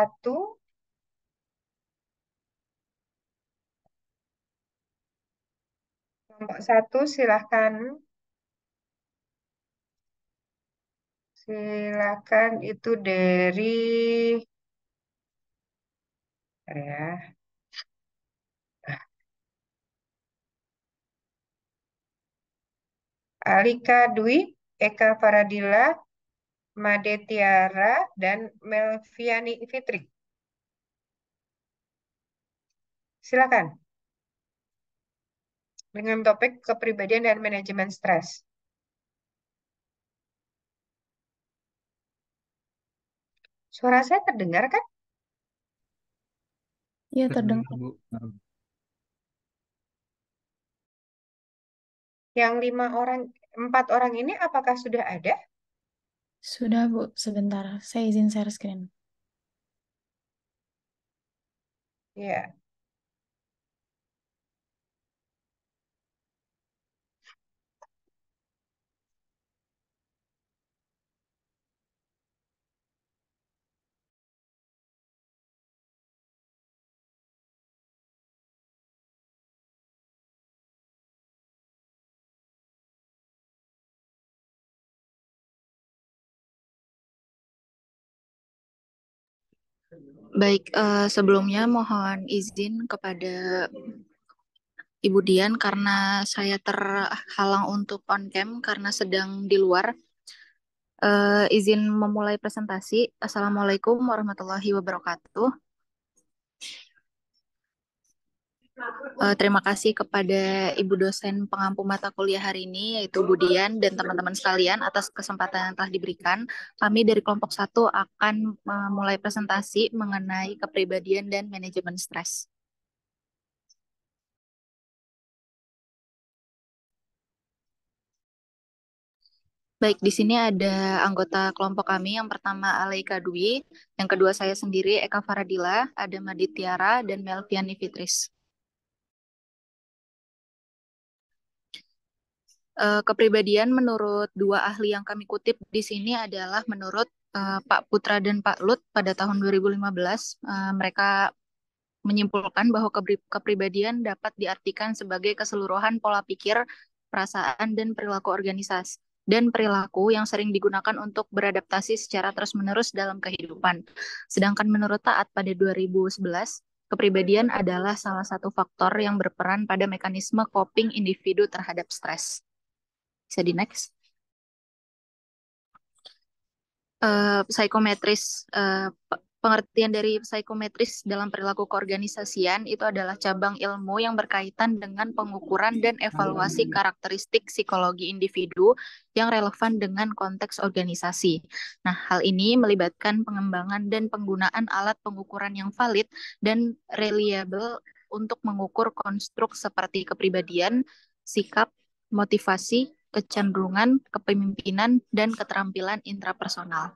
Satu, kelompok satu silahkan. Silakan itu dari ya. Alika Dwi, Eka Faradila, Made Tiara, dan Melviani Fitri. Silakan. Dengan topik kepribadian dan manajemen stres. Suara saya terdengar kan? Iya, Terdengar, terdengar. Bu. Yang empat orang ini apakah sudah ada? Sudah, Bu. Sebentar. Saya izin share screen. Ya. Baik, sebelumnya mohon izin kepada Ibu Dian karena saya terhalang untuk on cam karena sedang di luar. Izin memulai presentasi. Assalamualaikum warahmatullahi wabarakatuh. Terima kasih kepada Ibu dosen pengampu mata kuliah hari ini, yaitu Bu Dian dan teman-teman sekalian atas kesempatan yang telah diberikan. Kami dari kelompok satu akan memulai presentasi mengenai kepribadian dan manajemen stres. Baik, di sini ada anggota kelompok kami. Yang pertama Alaika Dwi, yang kedua saya sendiri Eka Faradila, ada Madit Tiara, dan Melviani Fitris. Kepribadian menurut dua ahli yang kami kutip di sini adalah menurut Pak Putra dan Pak Lut pada tahun 2015. Mereka menyimpulkan bahwa kepribadian dapat diartikan sebagai keseluruhan pola pikir, perasaan, dan perilaku organisasi dan perilaku yang sering digunakan untuk beradaptasi secara terus-menerus dalam kehidupan. Sedangkan menurut Taat pada 2011, kepribadian adalah salah satu faktor yang berperan pada mekanisme coping individu terhadap stres. Bisa di next. Psikometris, pengertian dari psikometris dalam perilaku keorganisasian itu adalah cabang ilmu yang berkaitan dengan pengukuran dan evaluasi karakteristik psikologi individu yang relevan dengan konteks organisasi. Nah, hal ini melibatkan pengembangan dan penggunaan alat pengukuran yang valid dan reliable untuk mengukur konstruk seperti kepribadian, sikap, motivasi, kecenderungan, kepemimpinan, dan keterampilan intrapersonal.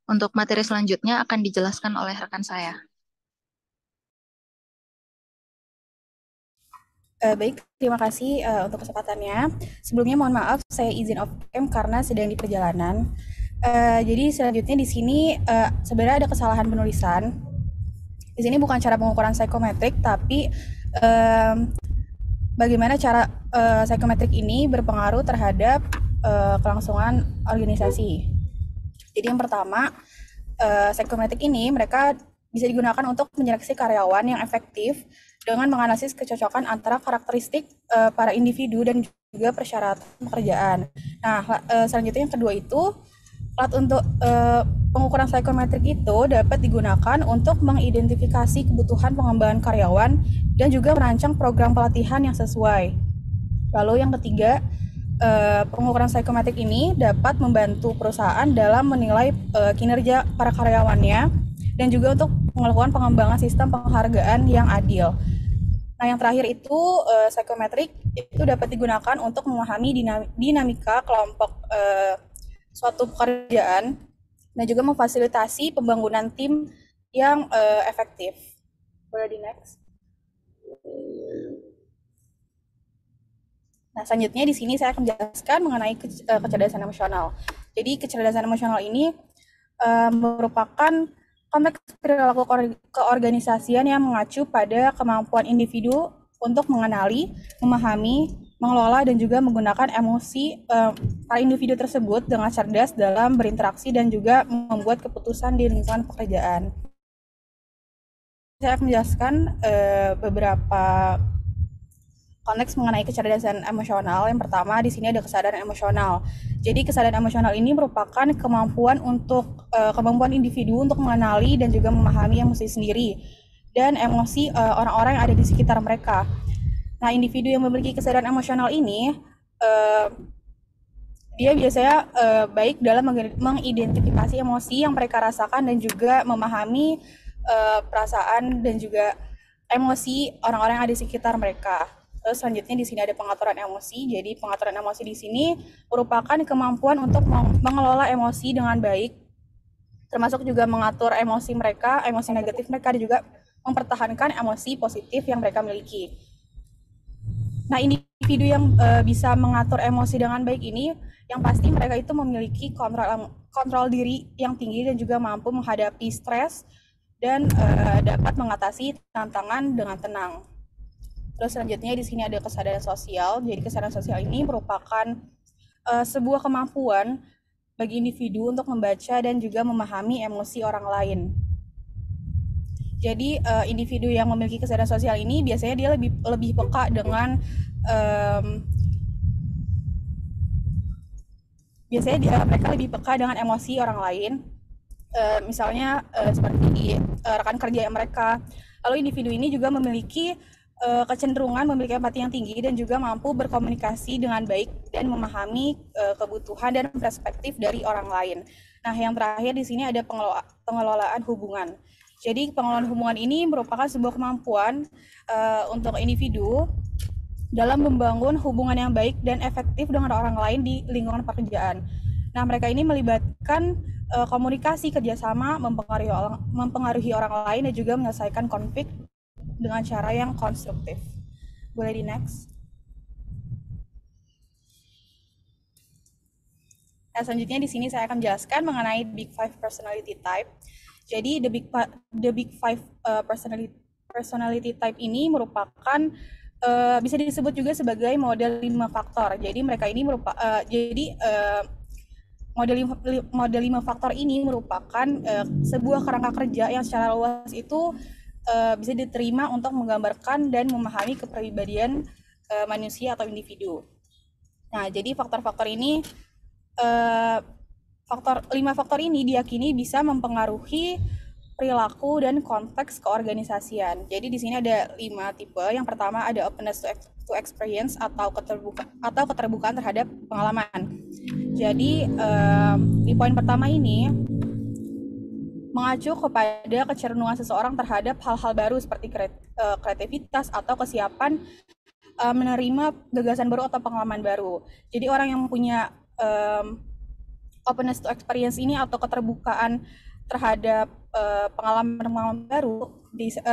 Untuk materi selanjutnya akan dijelaskan oleh rekan saya. Baik, terima kasih untuk kesempatannya. Sebelumnya mohon maaf, saya izin off cam karena sedang di perjalanan. Jadi selanjutnya di sini sebenarnya ada kesalahan penulisan. Di sini bukan cara pengukuran psikometrik, tapi bagaimana cara psikometrik ini berpengaruh terhadap kelangsungan organisasi. Jadi yang pertama, psikometrik ini mereka bisa digunakan untuk menyeleksi karyawan yang efektif dengan menganalisis kecocokan antara karakteristik para individu dan juga persyaratan pekerjaan. Nah, selanjutnya yang kedua itu, alat untuk pengukuran psikometrik itu dapat digunakan untuk mengidentifikasi kebutuhan pengembangan karyawan dan juga merancang program pelatihan yang sesuai. Lalu yang ketiga, pengukuran psikometrik ini dapat membantu perusahaan dalam menilai kinerja para karyawannya dan juga untuk melakukan pengembangan sistem penghargaan yang adil. Nah, yang terakhir itu psikometrik itu dapat digunakan untuk memahami dinamika kelompok suatu pekerjaan dan juga memfasilitasi pembangunan tim yang efektif. Boleh di next. Nah, selanjutnya di sini saya akan menjelaskan mengenai kecerdasan emosional. Jadi, kecerdasan emosional ini merupakan kompleks perilaku keorganisasian yang mengacu pada kemampuan individu untuk mengenali, memahami, mengelola, dan juga menggunakan emosi para individu tersebut dengan cerdas dalam berinteraksi dan juga membuat keputusan di lingkungan pekerjaan. Saya akan menjelaskan beberapa konteks mengenai kecerdasan emosional. Yang pertama, di sini ada kesadaran emosional. Jadi kesadaran emosional ini merupakan kemampuan individu untuk mengenali dan juga memahami emosi sendiri dan emosi orang-orang yang ada di sekitar mereka. Nah, individu yang memiliki kesadaran emosional ini dia biasanya baik dalam mengidentifikasi emosi yang mereka rasakan dan juga memahami perasaan dan juga emosi orang-orang yang ada di sekitar mereka. Terus selanjutnya di sini ada pengaturan emosi. Jadi pengaturan emosi di sini merupakan kemampuan untuk mengelola emosi dengan baik, termasuk juga mengatur emosi mereka, emosi negatif mereka, dan juga mempertahankan emosi positif yang mereka miliki. Nah, individu yang bisa mengatur emosi dengan baik ini, yang pasti mereka itu memiliki kontrol diri yang tinggi dan juga mampu menghadapi stres dan dapat mengatasi tantangan dengan tenang. Terus selanjutnya di sini ada kesadaran sosial. Jadi kesadaran sosial ini merupakan sebuah kemampuan bagi individu untuk membaca dan juga memahami emosi orang lain. Jadi individu yang memiliki kesadaran sosial ini biasanya dia lebih peka dengan mereka lebih peka dengan emosi orang lain. Misalnya seperti rekan kerja mereka. Lalu individu ini juga memiliki kecenderungan memiliki empati yang tinggi dan juga mampu berkomunikasi dengan baik dan memahami kebutuhan dan perspektif dari orang lain. Nah, yang terakhir di sini ada pengelolaan hubungan. Jadi pengelolaan hubungan ini merupakan sebuah kemampuan untuk individu dalam membangun hubungan yang baik dan efektif dengan orang lain di lingkungan pekerjaan. Nah, mereka ini melibatkan komunikasi, kerjasama, mempengaruhi orang lain dan juga menyelesaikan konflik dengan cara yang konstruktif. Boleh di next. Nah, selanjutnya di sini saya akan jelaskan mengenai Big Five personality type. Jadi the Big Five personality type ini merupakan bisa disebut juga sebagai model 5 faktor. Jadi mereka ini model 5 faktor ini merupakan sebuah kerangka kerja yang secara luas itu bisa diterima untuk menggambarkan dan memahami kepribadian manusia atau individu. Nah, jadi faktor-faktor ini 5 faktor ini diyakini bisa mempengaruhi perilaku dan konteks keorganisasian. Jadi di sini ada 5 tipe. Yang pertama ada openness to experience atau keterbukaan terhadap pengalaman. Jadi di poin pertama ini mengacu kepada kecenderungan seseorang terhadap hal-hal baru seperti kreativitas atau kesiapan menerima gagasan baru atau pengalaman baru. Jadi orang yang punya openness to experience ini atau keterbukaan terhadap pengalaman baru,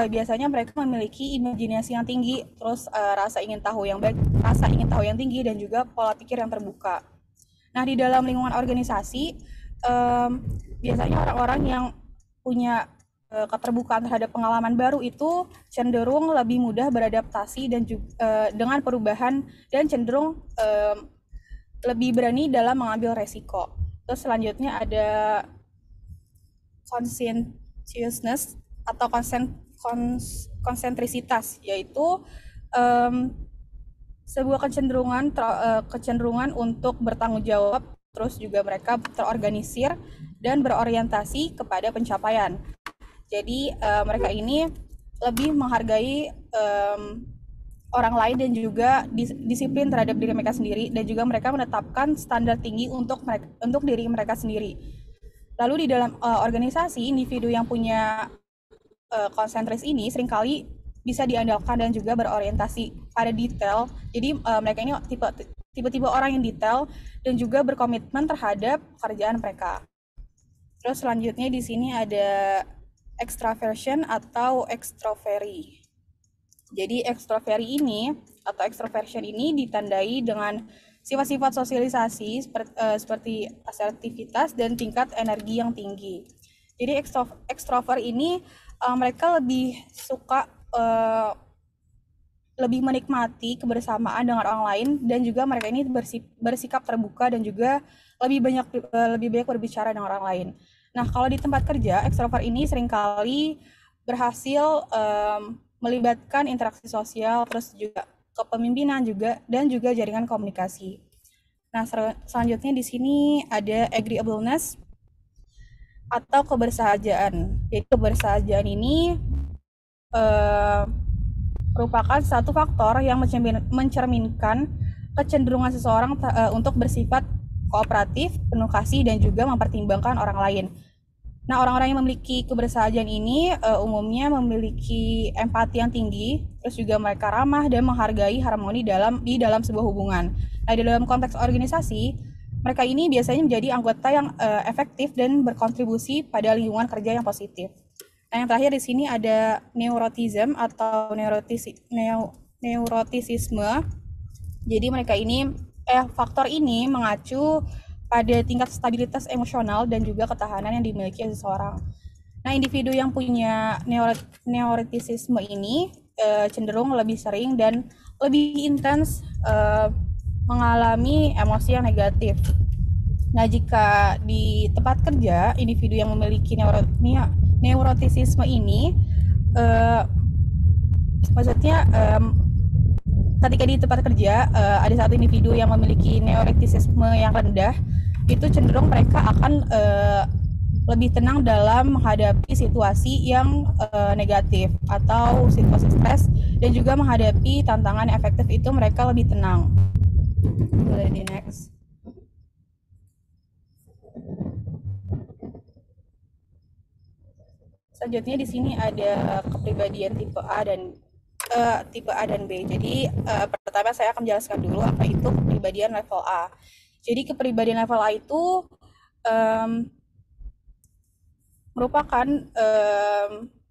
biasanya mereka memiliki imajinasi yang tinggi, terus rasa ingin tahu yang tinggi dan juga pola pikir yang terbuka. Nah, di dalam lingkungan organisasi biasanya orang-orang yang punya keterbukaan terhadap pengalaman baru itu cenderung lebih mudah beradaptasi dan juga dengan perubahan dan cenderung lebih berani dalam mengambil resiko. Terus selanjutnya ada conscientiousness atau konsentrisitas, yaitu sebuah kecenderungan untuk bertanggung jawab, terus juga mereka terorganisir dan berorientasi kepada pencapaian. Jadi mereka ini lebih menghargai orang lain dan juga disiplin terhadap diri mereka sendiri, dan juga mereka menetapkan standar tinggi untuk diri mereka sendiri. Lalu di dalam organisasi, individu yang punya konsentris ini seringkali bisa diandalkan dan juga berorientasi pada detail. Jadi mereka ini tipe-tipe orang yang detail dan juga berkomitmen terhadap pekerjaan mereka. Terus selanjutnya di sini ada extraversion atau extroveri. Jadi extroversion ini ditandai dengan sifat-sifat sosialisasi seperti asertivitas dan tingkat energi yang tinggi. Jadi ekstrovert ini mereka lebih suka lebih menikmati kebersamaan dengan orang lain, dan juga mereka ini bersikap terbuka dan juga lebih banyak berbicara dengan orang lain. Nah, kalau di tempat kerja, ekstrovert ini seringkali berhasil melibatkan interaksi sosial, terus juga kepemimpinan juga, dan juga jaringan komunikasi. Nah, selanjutnya di sini ada agreeableness atau kebersahajaan. Jadi kebersahajaan ini merupakan satu faktor yang mencerminkan kecenderungan seseorang untuk bersifat kooperatif, penuh kasih, dan juga mempertimbangkan orang lain. Nah, orang-orang yang memiliki kebersahajaan ini umumnya memiliki empati yang tinggi, terus juga mereka ramah dan menghargai harmoni di dalam sebuah hubungan. Nah, di dalam konteks organisasi, mereka ini biasanya menjadi anggota yang efektif dan berkontribusi pada lingkungan kerja yang positif. Nah, yang terakhir di sini ada neurotism atau neurotisisme. Jadi mereka ini faktor ini mengacu pada tingkat stabilitas emosional dan juga ketahanan yang dimiliki seseorang. Nah, individu yang punya neurotisisme ini cenderung lebih sering dan lebih intens mengalami emosi yang negatif. Nah, jika di tempat kerja, individu yang memiliki neurotisisme ini maksudnya ketika di tempat kerja ada satu individu yang memiliki neurotisisme yang rendah, itu cenderung mereka akan lebih tenang dalam menghadapi situasi yang negatif atau situasi stres, dan juga menghadapi tantangan efektif itu mereka lebih tenang. Boleh di next. Selanjutnya di sini ada kepribadian tipe A dan B. Jadi pertama saya akan menjelaskan dulu apa itu kepribadian level A. Jadi kepribadian level A itu merupakan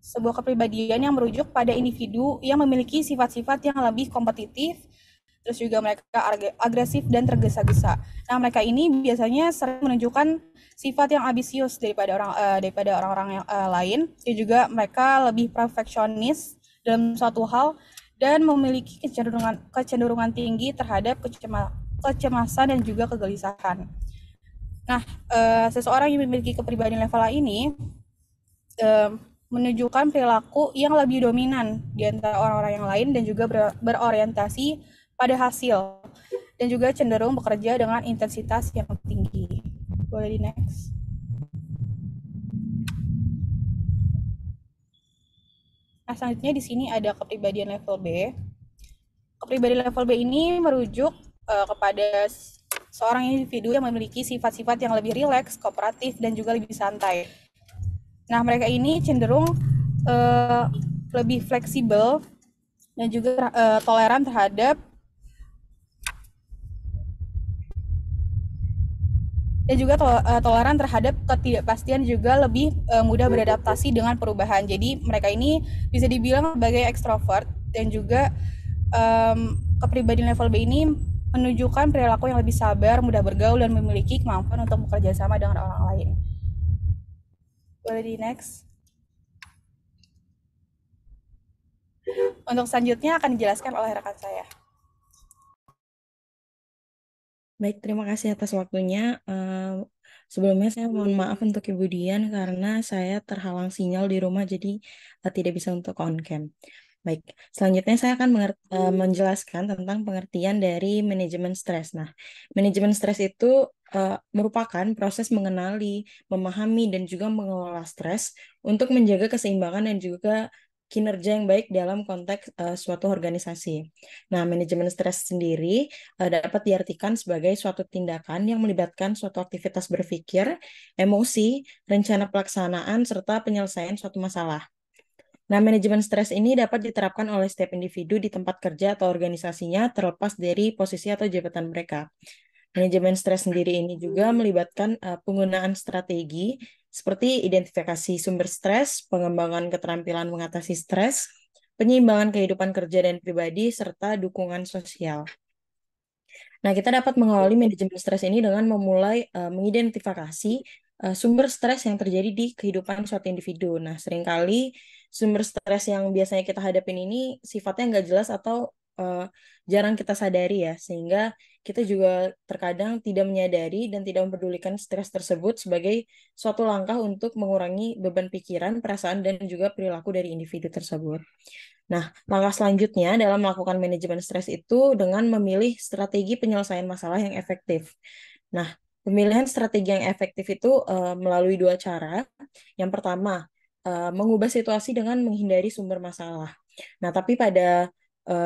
sebuah kepribadian yang merujuk pada individu yang memiliki sifat-sifat yang lebih kompetitif, terus juga mereka agresif dan tergesa-gesa. Nah, mereka ini biasanya sering menunjukkan sifat yang ambisius daripada orang-orang yang lain, dan juga mereka lebih perfeksionis dalam suatu hal dan memiliki kecenderungan tinggi terhadap kecemasan dan juga kegelisahan. Nah, seseorang yang memiliki kepribadian level A ini menunjukkan perilaku yang lebih dominan di antara orang-orang yang lain, dan juga berorientasi pada hasil, dan juga cenderung bekerja dengan intensitas yang tinggi. Boleh di next. Nah, selanjutnya di sini ada kepribadian level B. Kepribadian level B ini merujuk kepada seorang individu yang memiliki sifat-sifat yang lebih rileks, kooperatif, dan juga lebih santai. Nah, mereka ini cenderung lebih fleksibel dan juga toleran terhadap ketidakpastian, juga lebih mudah beradaptasi dengan perubahan. Jadi mereka ini bisa dibilang sebagai ekstrovert, dan juga kepribadian level B ini menunjukkan perilaku yang lebih sabar, mudah bergaul, dan memiliki kemampuan untuk bekerja sama dengan orang lain. Boleh di next. Untuk selanjutnya akan dijelaskan oleh rekan saya. Baik, terima kasih atas waktunya. Sebelumnya saya mohon maaf untuk Ibu Dian karena saya terhalang sinyal di rumah, jadi tidak bisa untuk on cam. Baik, selanjutnya saya akan menjelaskan tentang pengertian dari manajemen stres. Nah, manajemen stres itu merupakan proses mengenali, memahami, dan juga mengelola stres untuk menjaga keseimbangan dan juga kinerja yang baik dalam konteks suatu organisasi. Nah, manajemen stres sendiri dapat diartikan sebagai suatu tindakan yang melibatkan suatu aktivitas berpikir, emosi, rencana pelaksanaan, serta penyelesaian suatu masalah. Nah, manajemen stres ini dapat diterapkan oleh setiap individu di tempat kerja atau organisasinya terlepas dari posisi atau jabatan mereka. Manajemen stres sendiri ini juga melibatkan penggunaan strategi seperti identifikasi sumber stres, pengembangan keterampilan mengatasi stres, penyeimbangan kehidupan kerja dan pribadi, serta dukungan sosial. Nah, kita dapat mengawali manajemen stres ini dengan memulai mengidentifikasi sumber stres yang terjadi di kehidupan suatu individu. Nah, seringkali sumber stres yang biasanya kita hadapin ini sifatnya nggak jelas atau jarang kita sadari ya, sehingga kita juga terkadang tidak menyadari dan tidak mempedulikan stres tersebut sebagai suatu langkah untuk mengurangi beban pikiran, perasaan, dan juga perilaku dari individu tersebut. Nah, langkah selanjutnya dalam melakukan manajemen stres itu dengan memilih strategi penyelesaian masalah yang efektif. Nah, pemilihan strategi yang efektif itu melalui dua cara. Yang pertama, mengubah situasi dengan menghindari sumber masalah. Nah, tapi pada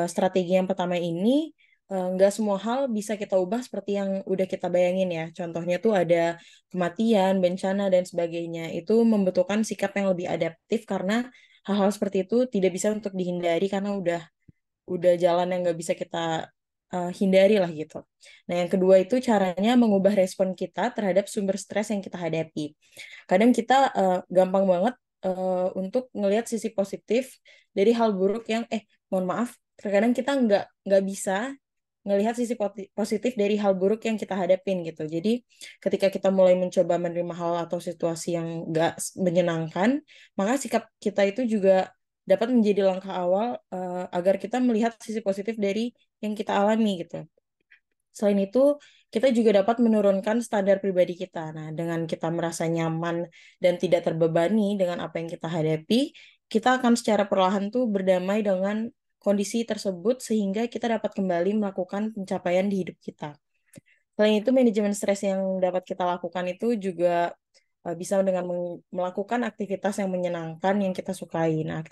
strategi yang pertama ini, nggak semua hal bisa kita ubah seperti yang udah kita bayangin ya. Contohnya tuh ada kematian, bencana, dan sebagainya. Itu membutuhkan sikap yang lebih adaptif karena hal-hal seperti itu tidak bisa untuk dihindari karena udah jalan yang nggak bisa kita hindari lah gitu. Nah, yang kedua itu caranya mengubah respon kita terhadap sumber stres yang kita hadapi. Kadang kita gampang banget untuk ngelihat sisi positif dari hal buruk yang mohon maaf, terkadang kita nggak bisa ngelihat sisi positif dari hal buruk yang kita hadapin gitu. Jadi ketika kita mulai mencoba menerima hal atau situasi yang nggak menyenangkan, maka sikap kita itu juga dapat menjadi langkah awal agar kita melihat sisi positif dari yang kita alami gitu. Selain itu, kita juga dapat menurunkan standar pribadi kita. Nah, dengan kita merasa nyaman dan tidak terbebani dengan apa yang kita hadapi, kita akan secara perlahan tuh berdamai dengan kondisi tersebut sehingga kita dapat kembali melakukan pencapaian di hidup kita. Selain itu, manajemen stres yang dapat kita lakukan itu juga bisa dengan melakukan aktivitas yang menyenangkan yang kita sukai. Nah,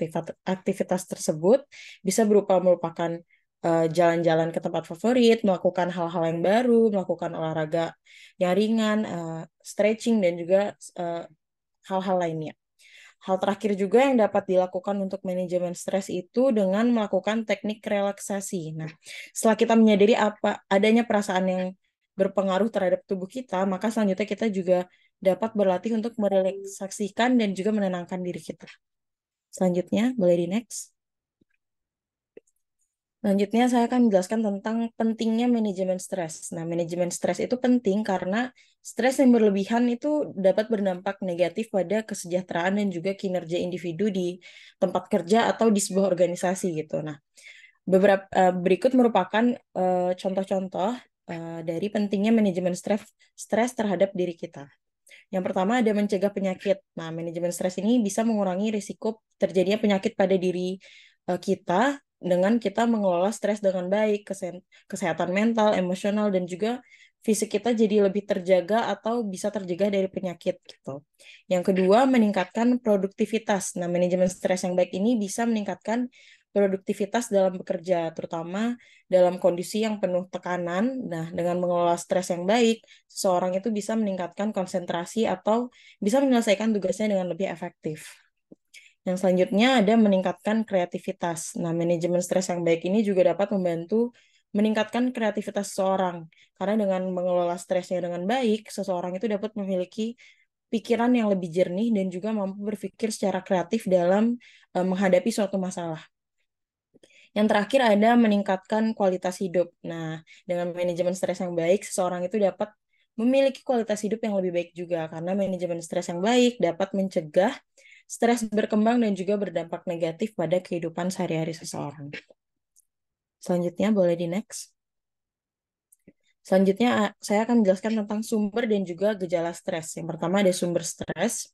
aktivitas tersebut bisa berupa merupakan jalan-jalan ke tempat favorit, melakukan hal-hal yang baru, melakukan olahraga yang ringan, stretching, dan juga hal-hal lainnya. Hal terakhir juga yang dapat dilakukan untuk manajemen stres itu dengan melakukan teknik relaksasi. Nah, setelah kita menyadari adanya perasaan yang berpengaruh terhadap tubuh kita, maka selanjutnya kita juga dapat berlatih untuk merelaksasikan dan juga menenangkan diri kita. Selanjutnya, boleh di next. Selanjutnya, saya akan menjelaskan tentang pentingnya manajemen stres. Nah, manajemen stres itu penting karena stres yang berlebihan itu dapat berdampak negatif pada kesejahteraan dan juga kinerja individu di tempat kerja atau di sebuah organisasi gitu. Nah, berikut merupakan contoh-contoh dari pentingnya manajemen stres terhadap diri kita. Yang pertama ada mencegah penyakit. Nah, manajemen stres ini bisa mengurangi risiko terjadinya penyakit pada diri kita dengan kita mengelola stres dengan baik, kesehatan mental, emosional, dan juga fisik kita jadi lebih terjaga atau bisa terjaga dari penyakit gitu. Yang kedua, meningkatkan produktivitas. Nah, manajemen stres yang baik ini bisa meningkatkan produktivitas dalam bekerja, terutama dalam kondisi yang penuh tekanan. Nah, dengan mengelola stres yang baik, seseorang itu bisa meningkatkan konsentrasi atau bisa menyelesaikan tugasnya dengan lebih efektif. Yang selanjutnya ada meningkatkan kreativitas. Nah, manajemen stres yang baik ini juga dapat membantu meningkatkan kreativitas seseorang. Karena dengan mengelola stresnya dengan baik, seseorang itu dapat memiliki pikiran yang lebih jernih dan juga mampu berpikir secara kreatif dalam menghadapi suatu masalah. Yang terakhir ada meningkatkan kualitas hidup. Nah, dengan manajemen stres yang baik, seseorang itu dapat memiliki kualitas hidup yang lebih baik juga. Karena manajemen stres yang baik dapat mencegah stres berkembang dan juga berdampak negatif pada kehidupan sehari-hari seseorang. Selanjutnya, boleh di next. Selanjutnya, saya akan menjelaskan tentang sumber dan juga gejala stres. Yang pertama ada sumber stres.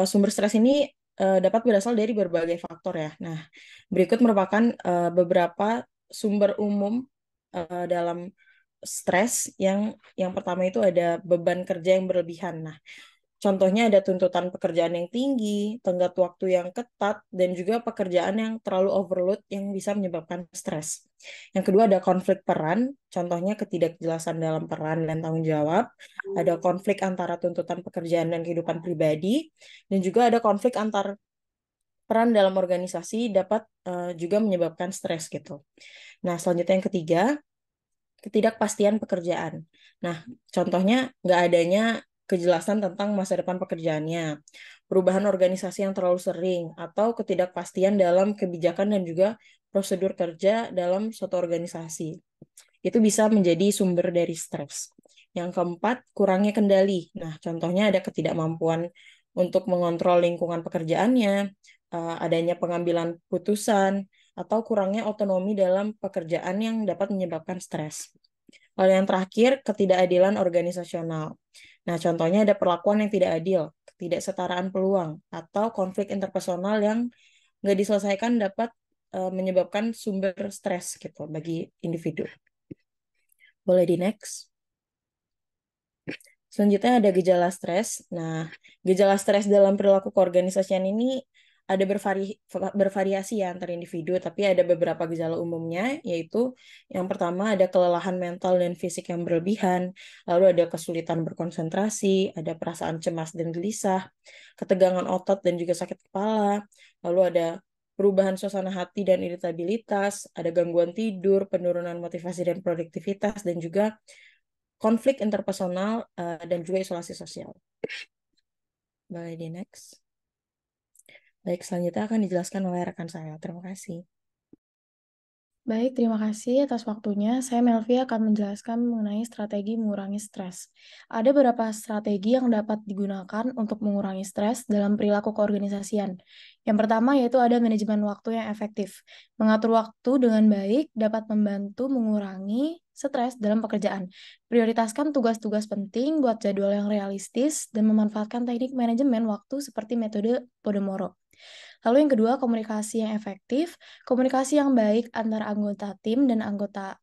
Sumber stres ini dapat berasal dari berbagai faktor ya. Nah, berikut merupakan beberapa sumber umum dalam stres. Yang pertama itu ada beban kerja yang berlebihan. Nah, contohnya ada tuntutan pekerjaan yang tinggi, tenggat waktu yang ketat, dan juga pekerjaan yang terlalu overload yang bisa menyebabkan stres. Yang kedua ada konflik peran, contohnya ketidakjelasan dalam peran dan tanggung jawab. Ada konflik antara tuntutan pekerjaan dan kehidupan pribadi, dan juga ada konflik antar peran dalam organisasi dapat juga menyebabkan stres gitu. Nah, selanjutnya yang ketiga, ketidakpastian pekerjaan. Nah, contohnya nggak adanya kejelasan tentang masa depan pekerjaannya, perubahan organisasi yang terlalu sering, atau ketidakpastian dalam kebijakan dan juga prosedur kerja dalam suatu organisasi. itu bisa menjadi sumber dari stres. Yang keempat, kurangnya kendali. Nah, contohnya ada ketidakmampuan untuk mengontrol lingkungan pekerjaannya, adanya pengambilan putusan, atau kurangnya otonomi dalam pekerjaan yang dapat menyebabkan stres. Lalu yang terakhir, ketidakadilan organisasional. Nah, contohnya ada perlakuan yang tidak adil, ketidaksetaraan peluang, atau konflik interpersonal yang nggak diselesaikan dapat menyebabkan sumber stres gitu bagi individu. Boleh di next. Selanjutnya ada gejala stres. Nah, gejala stres dalam perilaku keorganisasian ini ada bervariasi ya antar individu, tapi ada beberapa gejala umumnya, yaitu yang pertama ada kelelahan mental dan fisik yang berlebihan, lalu ada kesulitan berkonsentrasi, ada perasaan cemas dan gelisah, ketegangan otot dan juga sakit kepala, lalu ada perubahan suasana hati dan iritabilitas, ada gangguan tidur, penurunan motivasi dan produktivitas, dan juga konflik interpersonal dan juga isolasi sosial. Boleh di next. Baik, selanjutnya akan dijelaskan oleh rekan saya. Terima kasih. Baik, terima kasih atas waktunya. Saya Melvi akan menjelaskan mengenai strategi mengurangi stres. Ada beberapa strategi yang dapat digunakan untuk mengurangi stres dalam perilaku keorganisasian. Yang pertama yaitu ada manajemen waktu yang efektif. Mengatur waktu dengan baik dapat membantu mengurangi stres dalam pekerjaan. Prioritaskan tugas-tugas penting, buat jadwal yang realistis, dan memanfaatkan teknik manajemen waktu seperti metode Pomodoro. Lalu yang kedua, komunikasi yang efektif. Komunikasi yang baik antara anggota tim dan antara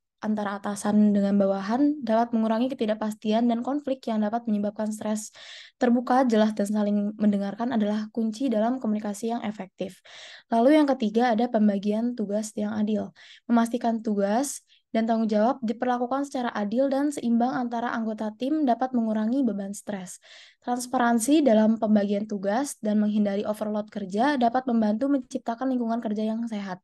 atasan dengan bawahan dapat mengurangi ketidakpastian dan konflik yang dapat menyebabkan stres. Terbuka, jelas, dan saling mendengarkan adalah kunci dalam komunikasi yang efektif. Lalu yang ketiga ada pembagian tugas yang adil. Memastikan tugas dan tanggung jawab diperlakukan secara adil dan seimbang antara anggota tim dapat mengurangi beban stres. Transparansi dalam pembagian tugas dan menghindari overload kerja dapat membantu menciptakan lingkungan kerja yang sehat.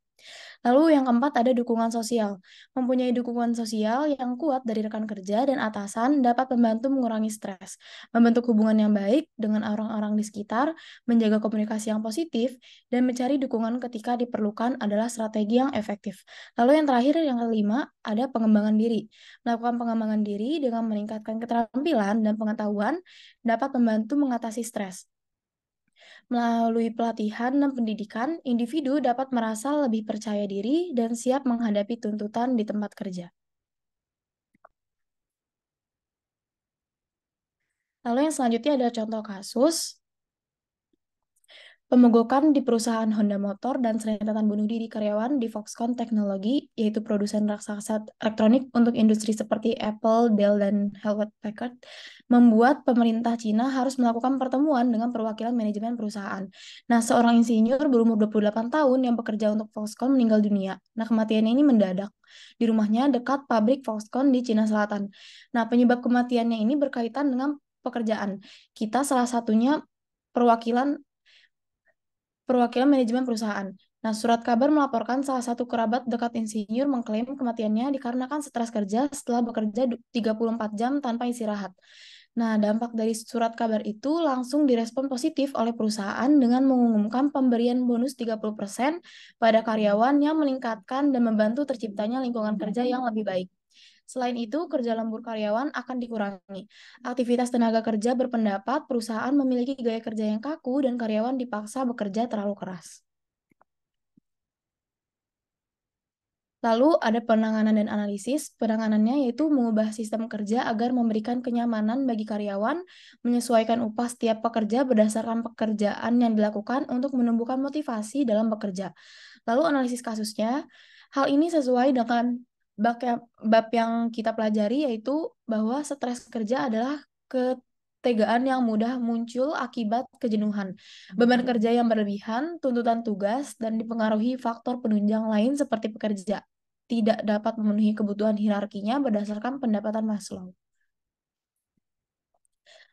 Lalu yang keempat ada dukungan sosial. Mempunyai dukungan sosial yang kuat dari rekan kerja dan atasan dapat membantu mengurangi stres, membentuk hubungan yang baik dengan orang-orang di sekitar, menjaga komunikasi yang positif, dan mencari dukungan ketika diperlukan adalah strategi yang efektif. Lalu yang terakhir, yang kelima, ada pengembangan diri. Melakukan pengembangan diri dengan meningkatkan keterampilan dan pengetahuan dapat membantu mengatasi stres. Melalui pelatihan dan pendidikan, individu dapat merasa lebih percaya diri dan siap menghadapi tuntutan di tempat kerja. Lalu yang selanjutnya ada contoh kasus. Pemogokan di perusahaan Honda Motor dan serentetan bunuh diri karyawan di Foxconn Technology, yaitu produsen raksasa elektronik untuk industri seperti Apple, Dell, dan Hewlett Packard, membuat pemerintah Cina harus melakukan pertemuan dengan perwakilan manajemen perusahaan. Nah, seorang insinyur berumur 28 tahun yang bekerja untuk Foxconn meninggal dunia. Nah, kematiannya ini mendadak di rumahnya dekat pabrik Foxconn di Cina Selatan. Nah, penyebab kematiannya ini berkaitan dengan pekerjaan. Kita salah satunya perwakilan manajemen perusahaan. Nah, surat kabar melaporkan salah satu kerabat dekat insinyur mengklaim kematiannya dikarenakan stres kerja setelah bekerja 34 jam tanpa istirahat. Nah, dampak dari surat kabar itu langsung direspon positif oleh perusahaan dengan mengumumkan pemberian bonus 30% pada karyawan yang meningkatkan dan membantu terciptanya lingkungan kerja yang lebih baik. Selain itu, kerja lembur karyawan akan dikurangi. Aktivitas tenaga kerja berpendapat perusahaan memiliki gaya kerja yang kaku dan karyawan dipaksa bekerja terlalu keras. Lalu ada penanganan dan analisis. Penanganannya yaitu mengubah sistem kerja agar memberikan kenyamanan bagi karyawan, menyesuaikan upah setiap pekerja berdasarkan pekerjaan yang dilakukan untuk menumbuhkan motivasi dalam bekerja. Lalu analisis kasusnya, hal ini sesuai dengan bab yang kita pelajari, yaitu bahwa stres kerja adalah ketegaan yang mudah muncul akibat kejenuhan, beban kerja yang berlebihan, tuntutan tugas, dan dipengaruhi faktor penunjang lain seperti pekerja tidak dapat memenuhi kebutuhan hierarkinya berdasarkan pendapatan Maslow.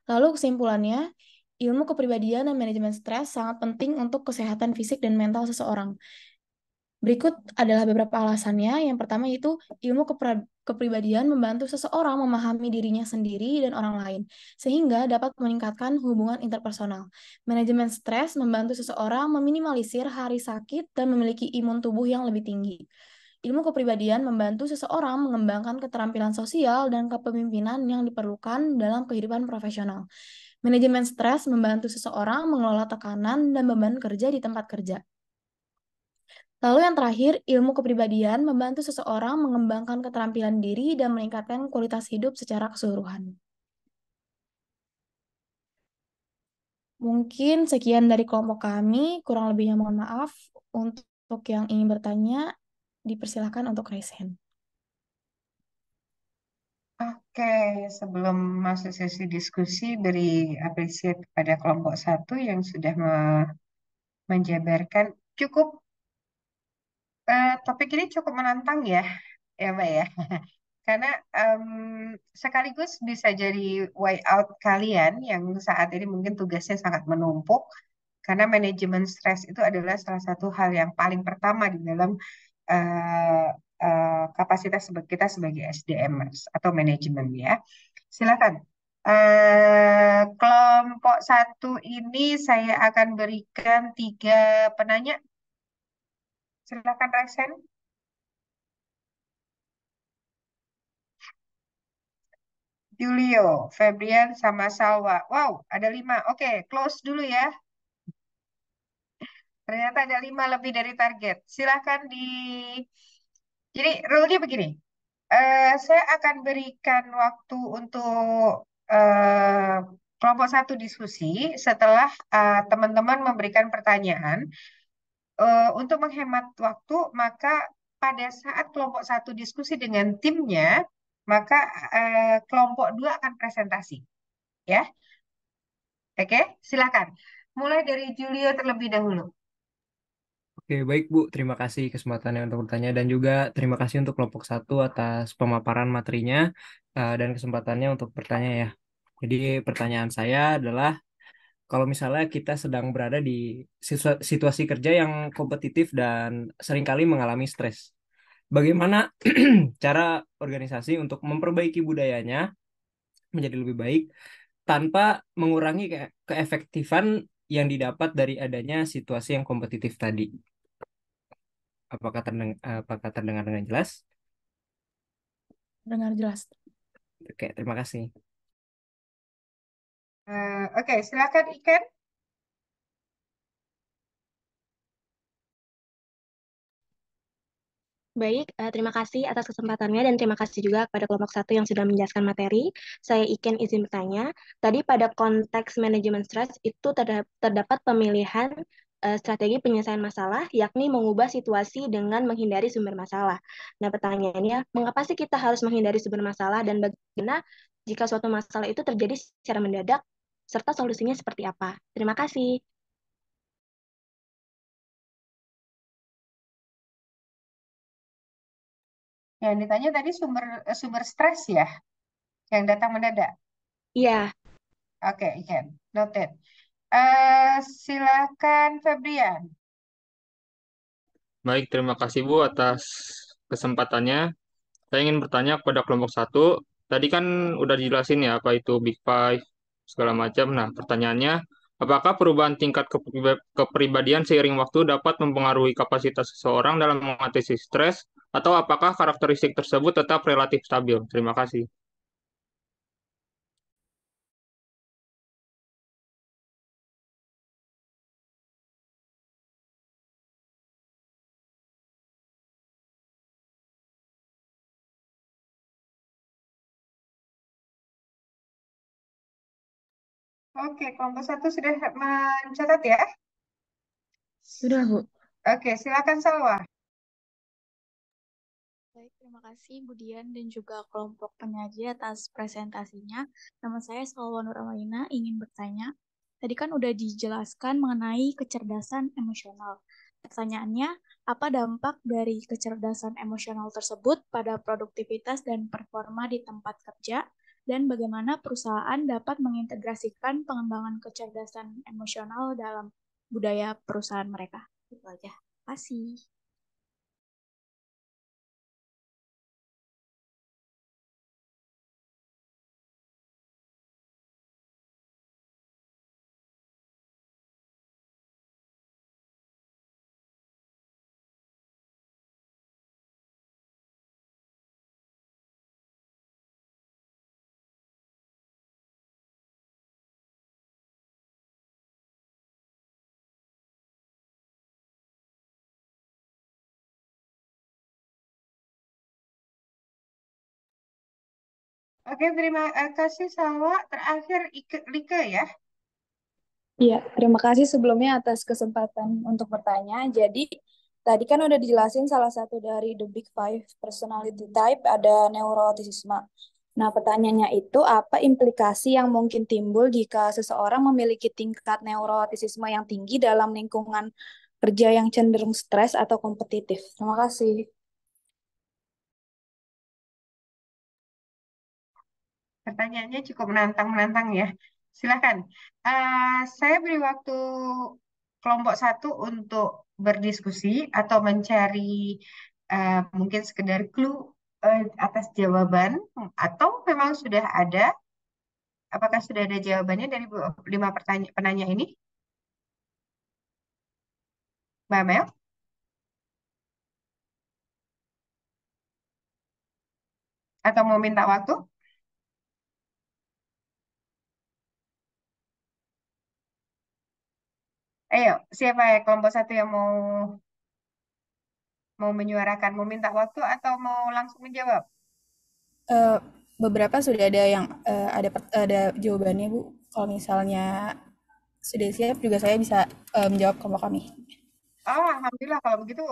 Lalu kesimpulannya, ilmu kepribadian dan manajemen stres sangat penting untuk kesehatan fisik dan mental seseorang. Berikut adalah beberapa alasannya. Yang pertama itu ilmu kepribadian membantu seseorang memahami dirinya sendiri dan orang lain, sehingga dapat meningkatkan hubungan interpersonal. Manajemen stres membantu seseorang meminimalisir hari sakit dan memiliki imun tubuh yang lebih tinggi. Ilmu kepribadian membantu seseorang mengembangkan keterampilan sosial dan kepemimpinan yang diperlukan dalam kehidupan profesional. Manajemen stres membantu seseorang mengelola tekanan dan beban kerja di tempat kerja. Lalu yang terakhir, ilmu kepribadian membantu seseorang mengembangkan keterampilan diri dan meningkatkan kualitas hidup secara keseluruhan. Mungkin sekian dari kelompok kami, kurang lebihnya mohon maaf. Untuk yang ingin bertanya, dipersilakan untuk raise hand. Oke, sebelum masuk sesi diskusi, beri apresiasi kepada kelompok satu yang sudah menjabarkan cukup topik ini cukup menantang ya Mbak ya. Karena sekaligus bisa jadi way out kalian yang saat ini mungkin tugasnya sangat menumpuk. Karena manajemen stres itu adalah salah satu hal yang paling pertama di dalam eh, kapasitas kita sebagai SDM atau manajemen ya. Silakan. Kelompok satu ini saya akan berikan 3 penanya. Silakan Resen. Julio, Febrian, sama Salwa. Wow, ada 5. Oke, close dulu ya. Ternyata ada 5 lebih dari target. Silahkan Jadi, rule-nya begini. Saya akan berikan waktu untuk eh, kelompok satu diskusi setelah teman-teman memberikan pertanyaan. Untuk menghemat waktu, maka pada saat kelompok satu diskusi dengan timnya, maka kelompok 2 akan presentasi. Ya, oke, silakan. Mulai dari Julio terlebih dahulu. Oke, baik Bu. Terima kasih kesempatannya untuk bertanya dan juga terima kasih untuk kelompok satu atas pemaparan materinya dan kesempatannya untuk bertanya ya. Jadi pertanyaan saya adalah kalau misalnya kita sedang berada di situasi kerja yang kompetitif dan seringkali mengalami stres, bagaimana cara organisasi untuk memperbaiki budayanya menjadi lebih baik tanpa mengurangi keefektifan yang didapat dari adanya situasi yang kompetitif tadi? Apakah terdengar dengan jelas? Dengar jelas. Oke, terima kasih. Oke, silakan Iken. Baik, terima kasih atas kesempatannya dan terima kasih juga kepada kelompok satu yang sudah menjelaskan materi. Saya Iken izin bertanya, tadi pada konteks manajemen stres itu terdapat pemilihan strategi penyelesaian masalah, yakni mengubah situasi dengan menghindari sumber masalah. Nah, pertanyaannya, mengapa sih kita harus menghindari sumber masalah dan bagaimana jika suatu masalah itu terjadi secara mendadak, serta solusinya seperti apa? Terima kasih. Yang ditanya tadi sumber stres ya, yang datang mendadak. Iya. Oke, Iken, noted. Silakan Febrian. Baik, terima kasih Bu atas kesempatannya. Saya ingin bertanya kepada kelompok satu. Tadi kan udah dijelasin ya apa itu Big Five segala macam. Nah, pertanyaannya, apakah perubahan tingkat kepribadian seiring waktu dapat mempengaruhi kapasitas seseorang dalam mengatasi stres, atau apakah karakteristik tersebut tetap relatif stabil? Terima kasih. Oke, kelompok satu sudah mencatat ya. Sudah, Bu. Oke, silakan Salwa. Baik, terima kasih Budian dan juga kelompok penyaji atas presentasinya. Nama saya Salwa Nur Amaina, ingin bertanya. Tadi kan udah dijelaskan mengenai kecerdasan emosional. Pertanyaannya, apa dampak dari kecerdasan emosional tersebut pada produktivitas dan performa di tempat kerja? Dan bagaimana perusahaan dapat mengintegrasikan pengembangan kecerdasan emosional dalam budaya perusahaan mereka? Itu aja. Terima kasih. Oke, terima kasih Salwa. Terakhir Like ya. Iya, terima kasih sebelumnya atas kesempatan untuk bertanya. Jadi, tadi kan udah dijelasin salah satu dari the big five personality type ada neuroticisme. Nah, pertanyaannya itu apa implikasi yang mungkin timbul jika seseorang memiliki tingkat neurotisisme yang tinggi dalam lingkungan kerja yang cenderung stres atau kompetitif? Terima kasih. Pertanyaannya cukup menantang-menantang ya. Silakan. Saya beri waktu kelompok satu untuk berdiskusi atau mencari mungkin sekedar clue atas jawaban atau memang sudah ada. Apakah sudah ada jawabannya dari lima penanya ini, Mbak Mel? Atau mau minta waktu? Ayo, siapa ya kelompok satu yang mau menyuarakan, mau minta waktu atau mau langsung menjawab? Eh, Beberapa sudah ada yang ada jawabannya, Bu. Kalau misalnya sudah siap juga saya bisa menjawab kelompok kami. Oh, alhamdulillah kalau begitu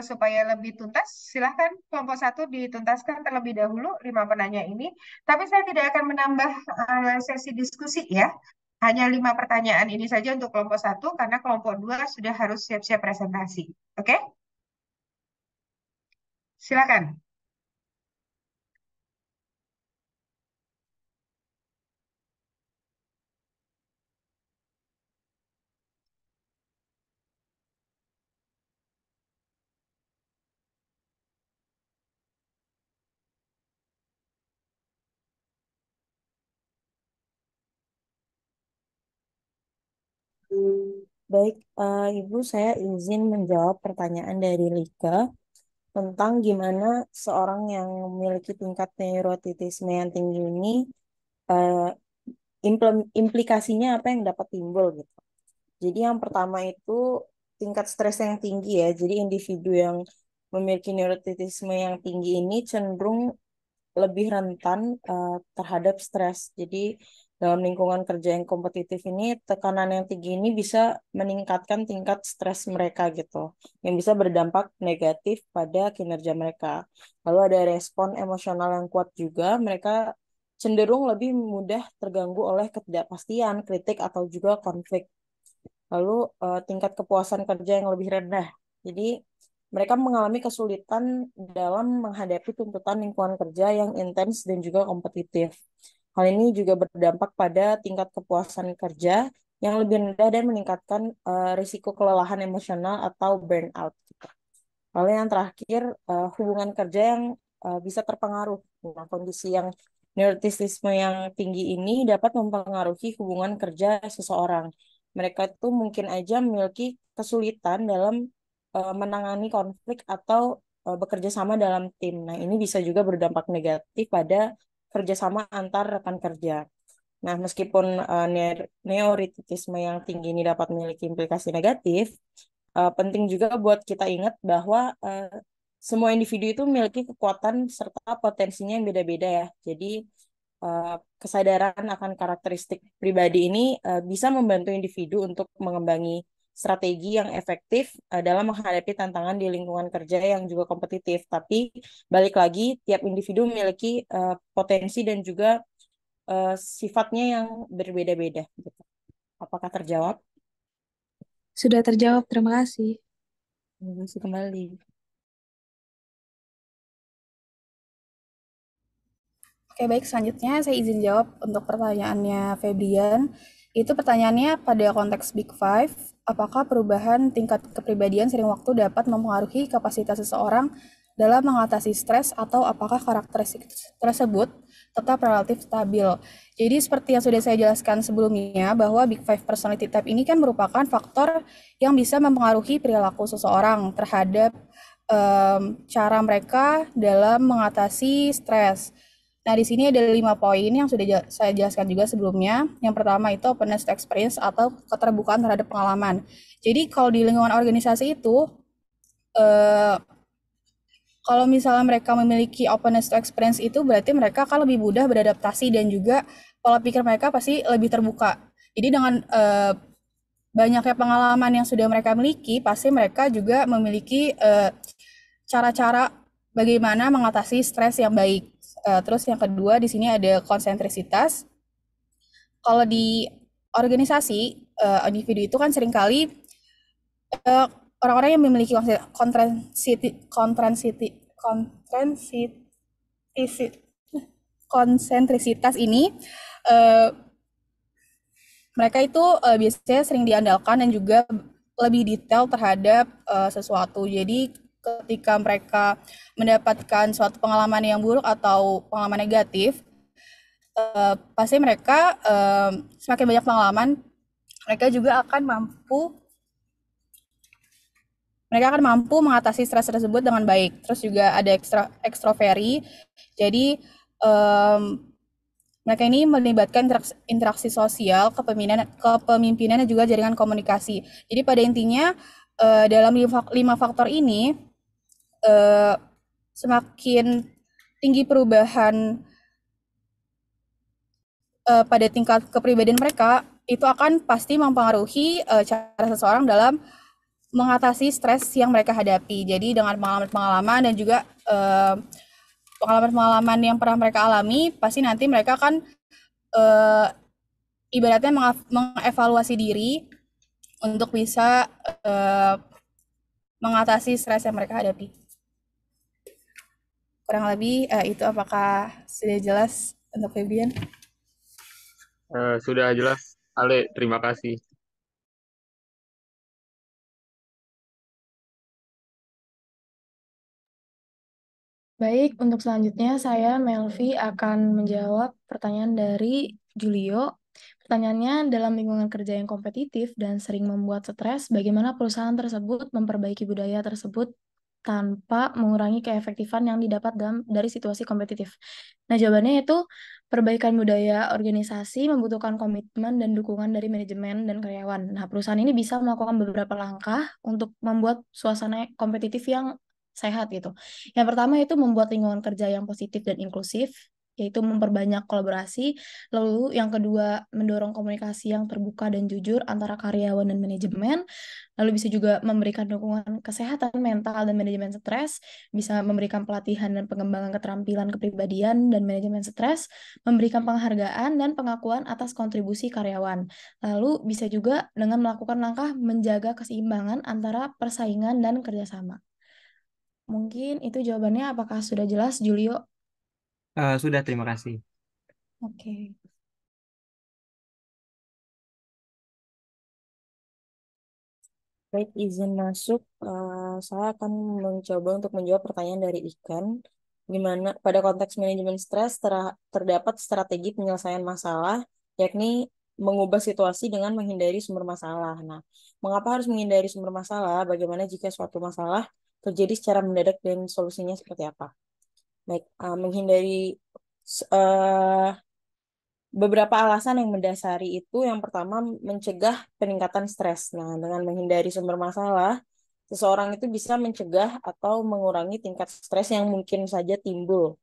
supaya lebih tuntas, silahkan kelompok satu dituntaskan terlebih dahulu lima penanya ini. Tapi saya tidak akan menambah sesi diskusi ya. Hanya lima pertanyaan ini saja untuk kelompok satu karena kelompok dua sudah harus siap-siap presentasi. Oke? Silakan. Baik, Ibu, saya izin menjawab pertanyaan dari Lika tentang gimana seorang yang memiliki tingkat neurotitisme yang tinggi ini, eh, implikasinya apa yang dapat timbul gitu. Jadi yang pertama itu tingkat stres yang tinggi ya. Jadi individu yang memiliki neurotitisme yang tinggi ini cenderung lebih rentan terhadap stres. Jadi dalam lingkungan kerja yang kompetitif ini, tekanan yang tinggi ini bisa meningkatkan tingkat stres mereka gitu, yang bisa berdampak negatif pada kinerja mereka. Lalu ada respon emosional yang kuat juga, mereka cenderung lebih mudah terganggu oleh ketidakpastian, kritik, atau juga konflik. Lalu tingkat kepuasan kerja yang lebih rendah. Jadi mereka mengalami kesulitan dalam menghadapi tuntutan lingkungan kerja yang intens dan juga kompetitif. Hal ini juga berdampak pada tingkat kepuasan kerja yang lebih rendah dan meningkatkan risiko kelelahan emosional atau burnout. Lalu yang terakhir, hubungan kerja yang bisa terpengaruh. Nah, kondisi yang neuroticisme yang tinggi ini dapat mempengaruhi hubungan kerja seseorang. Mereka itu mungkin aja memiliki kesulitan dalam menangani konflik atau bekerja sama dalam tim. Nah, ini bisa juga berdampak negatif pada kerjasama antar rekan kerja. Nah, meskipun neuroticisme yang tinggi ini dapat memiliki implikasi negatif, penting juga buat kita ingat bahwa semua individu itu memiliki kekuatan serta potensinya yang beda-beda ya. Jadi eh, kesadaran akan karakteristik pribadi ini bisa membantu individu untuk mengembangi strategi yang efektif dalam menghadapi tantangan di lingkungan kerja yang juga kompetitif. Tapi balik lagi, tiap individu memiliki potensi dan juga sifatnya yang berbeda-beda. Gitu. Apakah terjawab? Sudah terjawab, terima kasih. Terima kasih kembali. Oke, baik. Selanjutnya saya izin jawab untuk pertanyaannya Febrian. Itu pertanyaannya pada konteks Big Five, apakah perubahan tingkat kepribadian sering waktu dapat mempengaruhi kapasitas seseorang dalam mengatasi stres atau apakah karakteristik tersebut tetap relatif stabil. Jadi seperti yang sudah saya jelaskan sebelumnya bahwa Big Five personality type ini kan merupakan faktor yang bisa mempengaruhi perilaku seseorang terhadap cara mereka dalam mengatasi stres. Nah, di sini ada 5 poin yang sudah saya jelaskan juga sebelumnya. Yang pertama itu openness to experience atau keterbukaan terhadap pengalaman. Jadi kalau di lingkungan organisasi itu, eh, Kalau misalnya mereka memiliki openness to experience itu berarti mereka akan lebih mudah beradaptasi dan juga pola pikir mereka pasti lebih terbuka. Jadi dengan banyaknya pengalaman yang sudah mereka miliki, pasti mereka juga memiliki cara-cara bagaimana mengatasi stres yang baik. Terus yang kedua di sini ada konsentrisitas. Kalau di organisasi individu itu kan seringkali orang-orang yang memiliki konsentrisitas ini mereka itu biasanya sering diandalkan dan juga lebih detail terhadap sesuatu. Jadi ketika mereka mendapatkan suatu pengalaman yang buruk atau pengalaman negatif, pasti mereka semakin banyak pengalaman, mereka akan mampu mengatasi stres tersebut dengan baik. Terus juga ada ekstroveri. Jadi mereka ini melibatkan interaksi sosial, kepemimpinan dan juga jaringan komunikasi. Jadi pada intinya dalam 5 faktor ini semakin tinggi perubahan pada tingkat kepribadian mereka, itu akan pasti mempengaruhi cara seseorang dalam mengatasi stres yang mereka hadapi. Jadi dengan pengalaman-pengalaman dan juga pengalaman-pengalaman yang pernah mereka alami, pasti nanti mereka akan ibaratnya mengevaluasi diri untuk bisa mengatasi stres yang mereka hadapi. Kurang lebih itu apakah sudah jelas untuk Febian? Sudah jelas, Ale. Terima kasih. Baik, untuk selanjutnya saya Melvi akan menjawab pertanyaan dari Julio. Pertanyaannya, dalam lingkungan kerja yang kompetitif dan sering membuat stres, bagaimana perusahaan tersebut memperbaiki budaya tersebut tanpa mengurangi keefektifan yang didapat dari situasi kompetitif? Nah, jawabannya itu perbaikan budaya organisasi membutuhkan komitmen dan dukungan dari manajemen dan karyawan. Nah, perusahaan ini bisa melakukan beberapa langkah untuk membuat suasana kompetitif yang sehat gitu. Yang pertama itu membuat lingkungan kerja yang positif dan inklusif, yaitu memperbanyak kolaborasi. Lalu yang kedua, mendorong komunikasi yang terbuka dan jujur antara karyawan dan manajemen. Lalu bisa juga memberikan dukungan kesehatan mental dan manajemen stres, bisa memberikan pelatihan dan pengembangan keterampilan kepribadian dan manajemen stres, memberikan penghargaan dan pengakuan atas kontribusi karyawan. Lalu bisa juga dengan melakukan langkah menjaga keseimbangan antara persaingan dan kerjasama. Mungkin itu jawabannya. Apakah sudah jelas, Julio? Sudah, terima kasih. Oke. Baik, izin masuk. Saya akan mencoba untuk menjawab pertanyaan dari Ikan. Gimana pada konteks manajemen stres terdapat strategi penyelesaian masalah, yakni mengubah situasi dengan menghindari sumber masalah. Nah, mengapa harus menghindari sumber masalah? Bagaimana jika suatu masalah terjadi secara mendadak dan solusinya seperti apa? Baik, menghindari beberapa alasan yang mendasari itu. Yang pertama, mencegah peningkatan stres. Nah, dengan menghindari sumber masalah, seseorang itu bisa mencegah atau mengurangi tingkat stres yang mungkin saja timbul,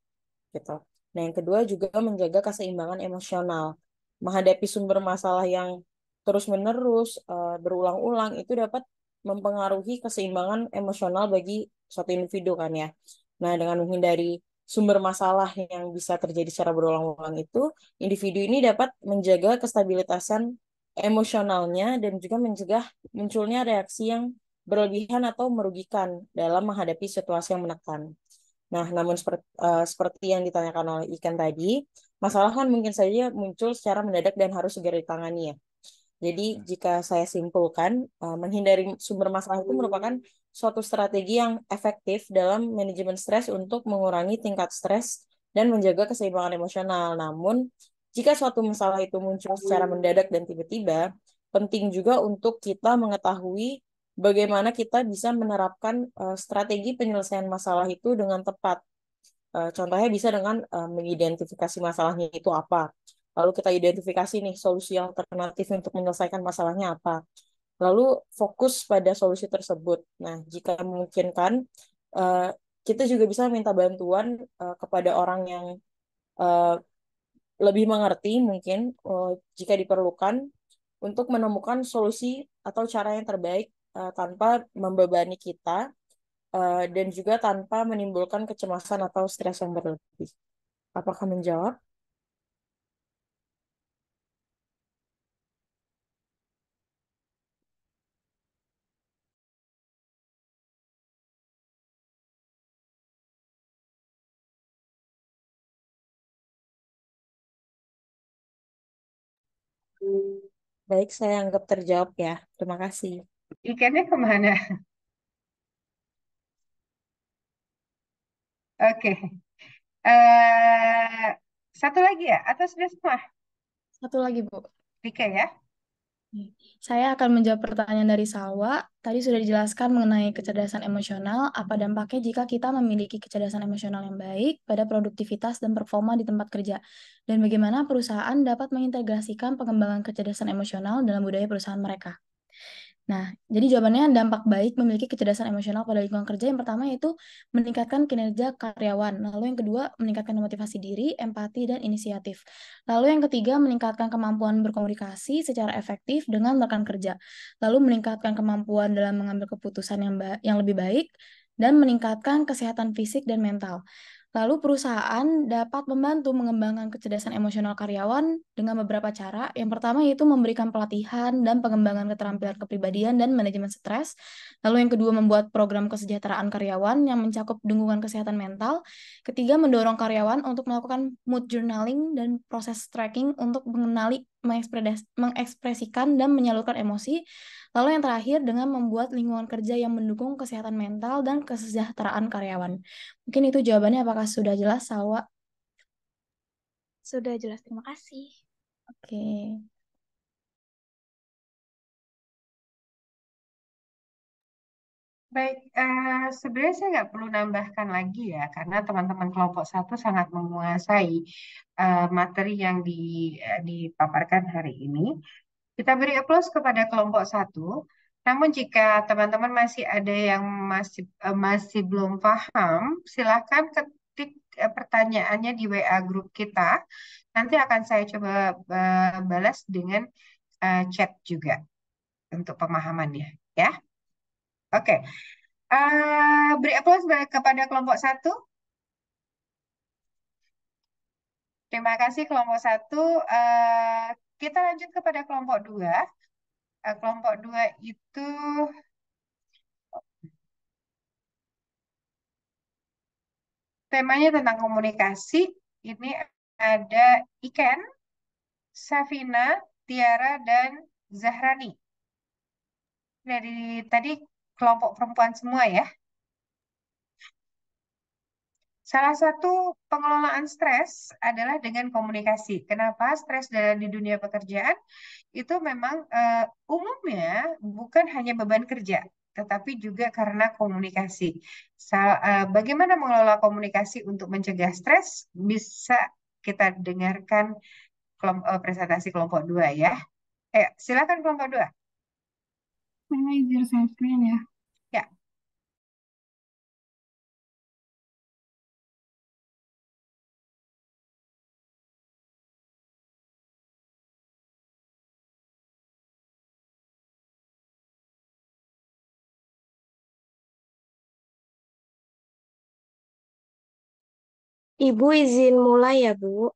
gitu. Nah, yang kedua juga menjaga keseimbangan emosional. Menghadapi sumber masalah yang terus-menerus berulang-ulang itu dapat mempengaruhi keseimbangan emosional bagi suatu individu kan ya. Nah, dengan menghindari sumber masalah yang bisa terjadi secara berulang-ulang itu, individu ini dapat menjaga kestabilitasan emosionalnya dan juga mencegah munculnya reaksi yang berlebihan atau merugikan dalam menghadapi situasi yang menekan. Nah, namun seperti yang ditanyakan oleh Ikan tadi, masalah kan mungkin saja muncul secara mendadak dan harus segera ditangani ya. Jadi, jika saya simpulkan, menghindari sumber masalah itu merupakan suatu strategi yang efektif dalam manajemen stres untuk mengurangi tingkat stres dan menjaga keseimbangan emosional. Namun, jika suatu masalah itu muncul secara mendadak dan tiba-tiba, penting juga untuk kita mengetahui bagaimana kita bisa menerapkan strategi penyelesaian masalah itu dengan tepat. Contohnya bisa dengan mengidentifikasi masalahnya itu apa. Lalu kita identifikasi nih solusi alternatif untuk menyelesaikan masalahnya apa. Lalu fokus pada solusi tersebut. Nah, jika memungkinkan, kita juga bisa minta bantuan kepada orang yang eh, lebih mengerti mungkin jika diperlukan untuk menemukan solusi atau cara yang terbaik tanpa membebani kita dan juga tanpa menimbulkan kecemasan atau stres yang berlebih. Apakah menjawab? Baik, saya anggap terjawab ya. Terima kasih. Ikannya kemana? Oke. Eh, satu lagi ya? Atau sudah semua? Satu lagi, Bu. Rika ya? Saya akan menjawab pertanyaan dari Salwa. Tadi sudah dijelaskan mengenai kecerdasan emosional, apa dampaknya jika kita memiliki kecerdasan emosional yang baik pada produktivitas dan performa di tempat kerja, dan bagaimana perusahaan dapat mengintegrasikan pengembangan kecerdasan emosional dalam budaya perusahaan mereka. Nah, jadi jawabannya dampak baik memiliki kecerdasan emosional pada lingkungan kerja yang pertama yaitu meningkatkan kinerja karyawan. Lalu yang kedua, meningkatkan motivasi diri, empati, dan inisiatif. Lalu yang ketiga, meningkatkan kemampuan berkomunikasi secara efektif dengan rekan kerja. Lalu meningkatkan kemampuan dalam mengambil keputusan yang lebih baik dan meningkatkan kesehatan fisik dan mental. Lalu perusahaan dapat membantu mengembangkan kecerdasan emosional karyawan dengan beberapa cara. Yang pertama yaitu memberikan pelatihan dan pengembangan keterampilan kepribadian dan manajemen stres. Lalu yang kedua membuat program kesejahteraan karyawan yang mencakup dukungan kesehatan mental. Ketiga mendorong karyawan untuk melakukan mood journaling dan proses tracking untuk mengenali, mengekspresikan dan menyalurkan emosi. Lalu yang terakhir dengan membuat lingkungan kerja yang mendukung kesehatan mental dan kesejahteraan karyawan. Mungkin itu jawabannya. Apakah sudah jelas, Salwa? Sudah jelas, terima kasih. Oke. Baik, sebenarnya saya nggak perlu nambahkan lagi ya, karena teman-teman kelompok satu sangat menguasai materi yang dipaparkan hari ini. Kita beri aplaus kepada kelompok satu. Namun jika teman-teman masih ada yang masih belum paham, silakan ketik pertanyaannya di WA grup kita. Nanti akan saya coba balas dengan chat juga untuk pemahamannya, ya. Oke. Beri aplaus kepada kelompok satu. Terima kasih kelompok satu. Kita lanjut kepada kelompok dua. Kelompok dua itu temanya tentang komunikasi. Ini ada Iken, Safina, Tiara, dan Zahrani. Dari tadi kelompok perempuan semua ya. Salah satu pengelolaan stres adalah dengan komunikasi. Kenapa stres di dunia pekerjaan itu memang umumnya bukan hanya beban kerja, tetapi juga karena komunikasi. Bagaimana mengelola komunikasi untuk mencegah stres? Bisa kita dengarkan presentasi kelompok 2 ya. Silakan kelompok 2. Saya izin share screen ya. Ya. Ibu izin mulai ya, Bu.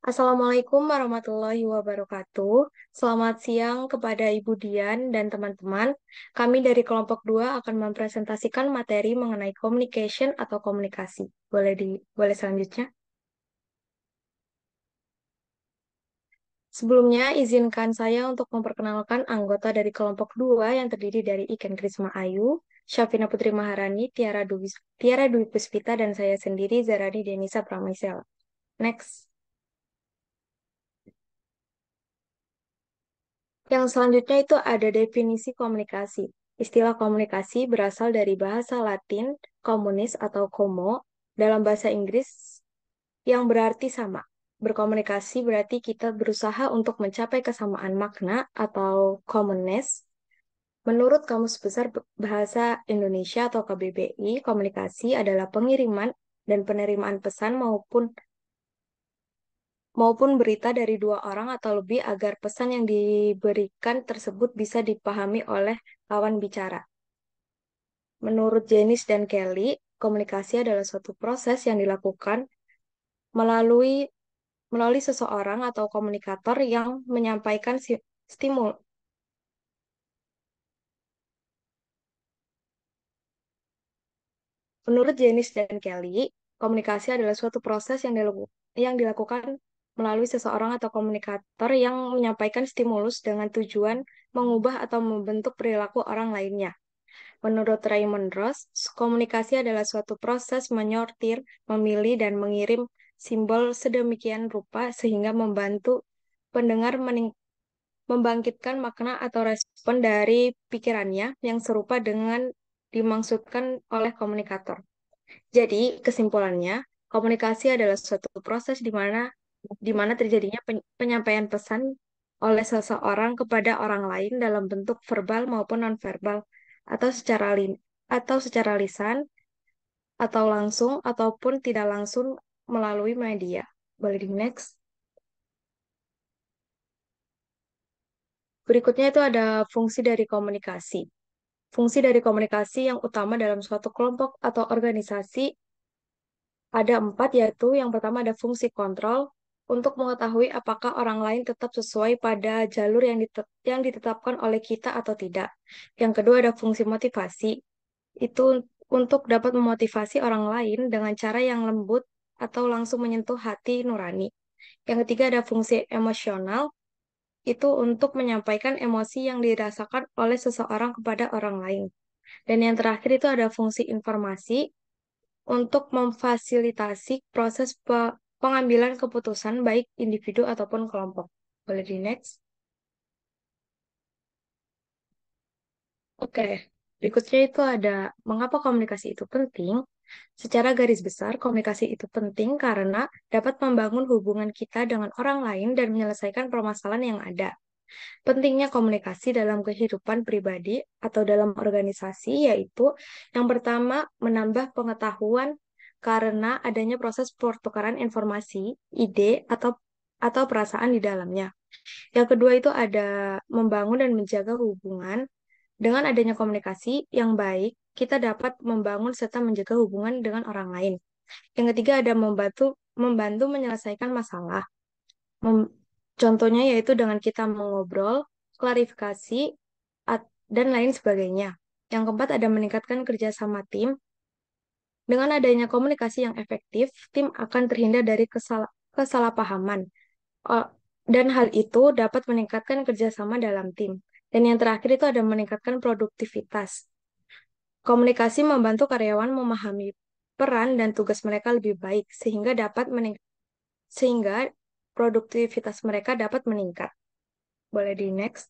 Assalamualaikum warahmatullahi wabarakatuh. Selamat siang kepada Ibu Dian dan teman-teman. Kami dari kelompok 2 akan mempresentasikan materi mengenai communication atau komunikasi. Boleh selanjutnya? Sebelumnya, izinkan saya untuk memperkenalkan anggota dari kelompok 2 yang terdiri dari Iken Krisma Ayu, Syafina Putri Maharani, Tiara Dwi Puspita, dan saya sendiri, Zarani Denisa Pramaisela. Next. Yang selanjutnya itu ada definisi komunikasi. Istilah komunikasi berasal dari bahasa Latin, komunis atau como, dalam bahasa Inggris yang berarti sama. Berkomunikasi berarti kita berusaha untuk mencapai kesamaan makna atau commonness Menurut Kamus Besar Bahasa Indonesia atau KBBI, komunikasi adalah pengiriman dan penerimaan pesan maupun berita dari dua orang atau lebih agar pesan yang diberikan tersebut bisa dipahami oleh lawan bicara. Menurut Janice dan Kelly, komunikasi adalah suatu proses yang dilakukan melalui melalui seseorang atau komunikator yang menyampaikan stimul. Menurut Janice dan Kelly, komunikasi adalah suatu proses yang dilakukan melalui seseorang atau komunikator yang menyampaikan stimulus dengan tujuan mengubah atau membentuk perilaku orang lainnya. Menurut Raymond Ross, komunikasi adalah suatu proses menyortir, memilih, dan mengirim simbol sedemikian rupa sehingga membantu pendengar membangkitkan makna atau respon dari pikirannya yang serupa dengan dimaksudkan oleh komunikator. Jadi, kesimpulannya, komunikasi adalah suatu proses di mana terjadinya penyampaian pesan oleh seseorang kepada orang lain dalam bentuk verbal maupun nonverbal atau secara lisan atau langsung ataupun tidak langsung melalui media. Boleh di next. Berikutnya itu ada fungsi dari komunikasi. Fungsi dari komunikasi yang utama dalam suatu kelompok atau organisasi ada 4, yaitu yang pertama ada fungsi kontrol untuk mengetahui apakah orang lain tetap sesuai pada jalur yang ditetapkan oleh kita atau tidak. Yang kedua ada fungsi motivasi, itu untuk dapat memotivasi orang lain dengan cara yang lembut atau langsung menyentuh hati nurani. Yang ketiga ada fungsi emosional, itu untuk menyampaikan emosi yang dirasakan oleh seseorang kepada orang lain. Dan yang terakhir itu ada fungsi informasi, untuk memfasilitasi proses pengambilan keputusan baik individu ataupun kelompok. Boleh di next? Oke, berikutnya itu ada mengapa komunikasi itu penting. Secara garis besar, komunikasi itu penting karena dapat membangun hubungan kita dengan orang lain dan menyelesaikan permasalahan yang ada. Pentingnya komunikasi dalam kehidupan pribadi atau dalam organisasi yaitu yang pertama menambah pengetahuan karena adanya proses pertukaran informasi, ide atau perasaan di dalamnya. Yang kedua itu ada membangun dan menjaga hubungan. Dengan adanya komunikasi yang baik, kita dapat membangun serta menjaga hubungan dengan orang lain. Yang ketiga ada membantu menyelesaikan masalah. Contohnya yaitu dengan kita mengobrol, klarifikasi, dan lain sebagainya. Yang keempat ada meningkatkan kerjasama tim. Dengan adanya komunikasi yang efektif, tim akan terhindar dari kesalahpahaman. Dan hal itu dapat meningkatkan kerjasama dalam tim. Dan yang terakhir itu ada meningkatkan produktivitas. Komunikasi membantu karyawan memahami peran dan tugas mereka lebih baik, sehingga produktivitas mereka dapat meningkat. Boleh di next.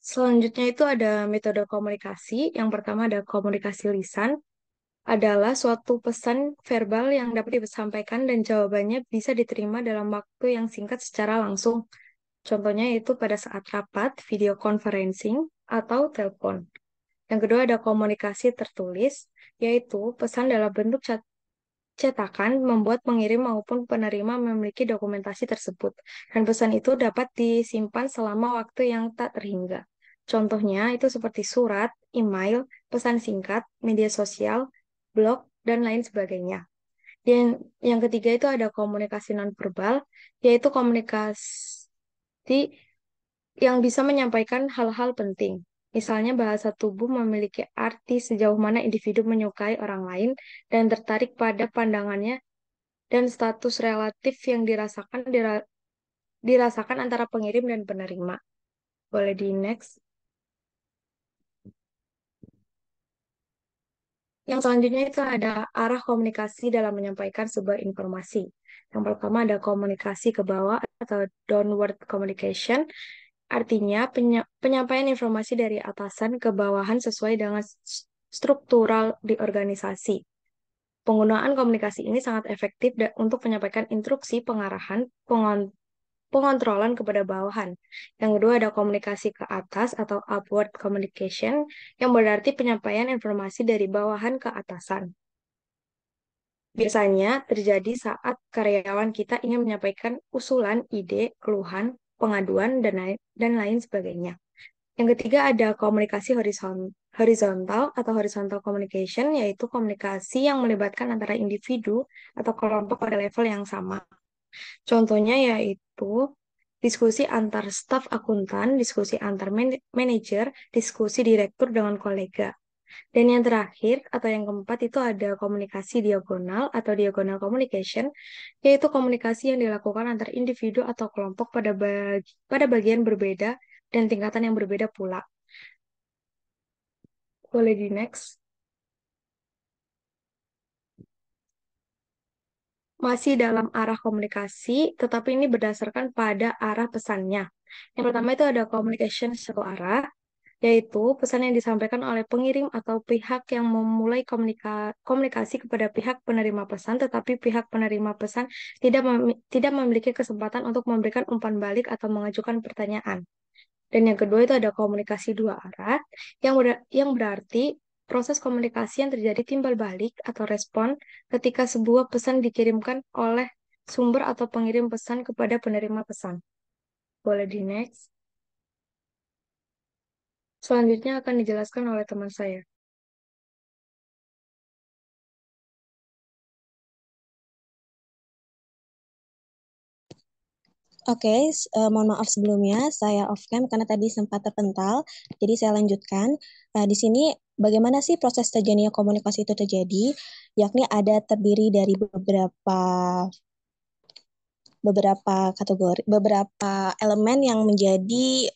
Selanjutnya itu ada metode komunikasi. Yang pertama ada komunikasi lisan. Adalah suatu pesan verbal yang dapat disampaikan dan jawabannya bisa diterima dalam waktu yang singkat secara langsung. Contohnya itu pada saat rapat, video conferencing, atau telepon. Yang kedua ada komunikasi tertulis, yaitu pesan dalam bentuk cetakan membuat pengirim maupun penerima memiliki dokumentasi tersebut. Dan pesan itu dapat disimpan selama waktu yang tak terhingga. Contohnya itu seperti surat, email, pesan singkat, media sosial, blog, dan lain sebagainya. Yang ketiga itu ada komunikasi nonverbal, yaitu komunikasi yang bisa menyampaikan hal-hal penting. Misalnya bahasa tubuh memiliki arti sejauh mana individu menyukai orang lain dan tertarik pada pandangannya dan status relatif yang dirasakan antara pengirim dan penerima. Boleh di next. Yang selanjutnya itu ada arah komunikasi dalam menyampaikan sebuah informasi. Yang pertama ada komunikasi ke bawah atau downward communication. Artinya penyampaian informasi dari atasan ke bawahan sesuai dengan struktural di organisasi. Penggunaan komunikasi ini sangat efektif untuk menyampaikan instruksi, pengarahan, pengontrolan kepada bawahan. Yang kedua ada komunikasi ke atas atau upward communication, yang berarti penyampaian informasi dari bawahan ke atasan. Biasanya terjadi saat karyawan kita ingin menyampaikan usulan, ide, keluhan, pengaduan, dan lain sebagainya. Yang ketiga ada komunikasi horizontal atau horizontal communication, yaitu komunikasi yang melibatkan antara individu atau kelompok pada level yang sama. Contohnya yaitu diskusi antar staf akuntan, diskusi antar manajer, diskusi direktur dengan kolega. Dan yang terakhir atau yang keempat itu ada komunikasi diagonal atau diagonal communication, yaitu komunikasi yang dilakukan antar individu atau kelompok pada bagian berbeda dan tingkatan yang berbeda pula. Boleh di next. Masih dalam arah komunikasi, tetapi ini berdasarkan pada arah pesannya. Yang pertama itu ada communication satu arah, yaitu pesan yang disampaikan oleh pengirim atau pihak yang memulai komunikasi kepada pihak penerima pesan, tetapi pihak penerima pesan tidak memiliki kesempatan untuk memberikan umpan balik atau mengajukan pertanyaan. Dan yang kedua itu ada komunikasi dua arah, yang berarti proses komunikasi yang terjadi timbal balik atau respon ketika sebuah pesan dikirimkan oleh sumber atau pengirim pesan kepada penerima pesan. Boleh di next. Selanjutnya akan dijelaskan oleh teman saya. Oke, mohon maaf sebelumnya, saya off cam karena tadi sempat terpental, jadi saya lanjutkan. Di sini bagaimana sih proses terjadinya komunikasi itu terjadi, yakni ada terdiri dari beberapa kategori, beberapa elemen yang menjadi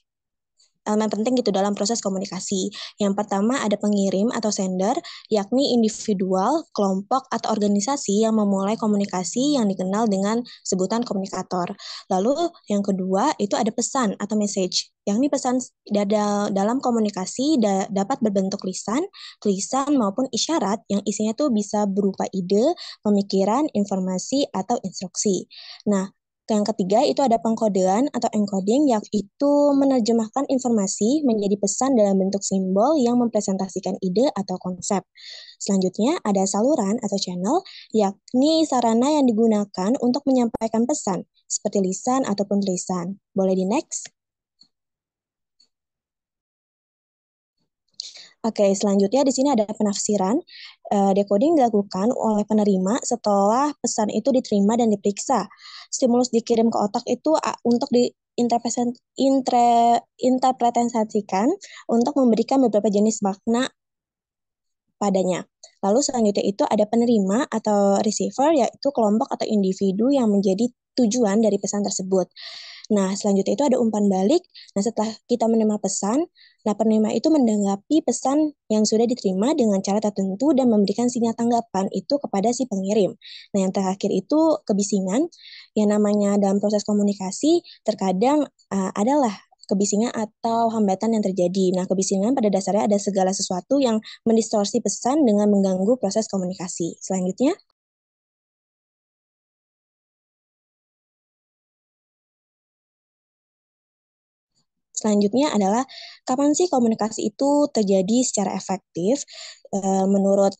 elemen penting gitu dalam proses komunikasi. Yang pertama ada pengirim atau sender, yakni individual, kelompok, atau organisasi yang memulai komunikasi yang dikenal dengan sebutan komunikator. Lalu yang kedua itu ada pesan atau message, yakni pesan dalam komunikasi dapat berbentuk lisan, tulisan, maupun isyarat yang isinya tuh bisa berupa ide, pemikiran, informasi, atau instruksi. Nah, yang ketiga itu ada pengkodean atau encoding, yaitu menerjemahkan informasi menjadi pesan dalam bentuk simbol yang mempresentasikan ide atau konsep. Selanjutnya ada saluran atau channel, yakni sarana yang digunakan untuk menyampaikan pesan, seperti lisan ataupun tulisan. Boleh di next? Oke, selanjutnya di sini ada penafsiran. Decoding dilakukan oleh penerima setelah pesan itu diterima dan diperiksa. Stimulus dikirim ke otak itu untuk diinterpretasikan untuk memberikan beberapa jenis makna padanya. Lalu selanjutnya itu ada penerima atau receiver, yaitu kelompok atau individu yang menjadi tujuan dari pesan tersebut. Nah, selanjutnya itu ada umpan balik. Nah, setelah kita menerima pesan, penerima itu menanggapi pesan yang sudah diterima dengan cara tertentu dan memberikan sinyal tanggapan itu kepada si pengirim. Nah, yang terakhir itu kebisingan. Yang namanya dalam proses komunikasi, terkadang adalah kebisingan atau hambatan yang terjadi. Nah, kebisingan pada dasarnya ada segala sesuatu yang mendistorsi pesan dengan mengganggu proses komunikasi. Selanjutnya, adalah kapan sih komunikasi itu terjadi secara efektif? Menurut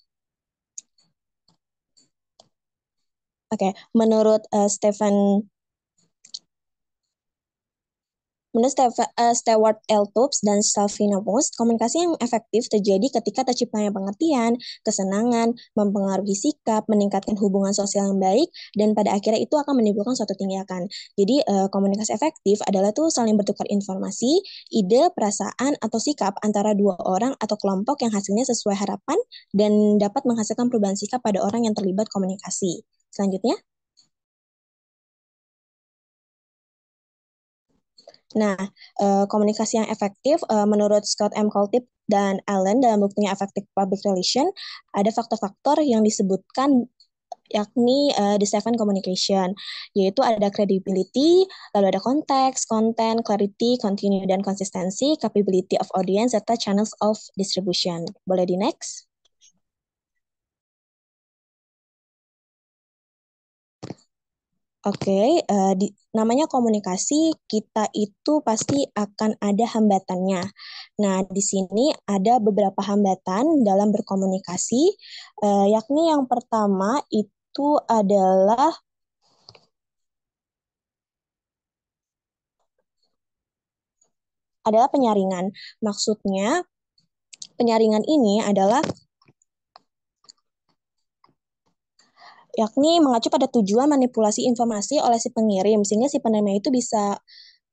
Stewart L. Tubbs dan Salvino Post, komunikasi yang efektif terjadi ketika terciptanya pengertian, kesenangan, mempengaruhi sikap, meningkatkan hubungan sosial yang baik, dan pada akhirnya itu akan menimbulkan suatu tindakan. Jadi komunikasi efektif adalah tuh saling bertukar informasi, ide, perasaan, atau sikap antara dua orang atau kelompok yang hasilnya sesuai harapan dan dapat menghasilkan perubahan sikap pada orang yang terlibat komunikasi. Selanjutnya. Nah, komunikasi yang efektif menurut Scott M. Coltip dan Allen dalam bukunya Effective Public Relation, ada faktor-faktor yang disebutkan yakni the seven communication, yaitu ada credibility, lalu ada konteks, content, clarity, continue, dan konsistensi, capability of audience, serta channels of distribution. Boleh di next? Oke, namanya komunikasi, kita itu pasti akan ada hambatannya. Nah, di sini ada beberapa hambatan dalam berkomunikasi, yakni yang pertama itu adalah penyaringan. Maksudnya, penyaringan ini adalah yakni mengacu pada tujuan manipulasi informasi oleh si pengirim, sehingga si penerima itu bisa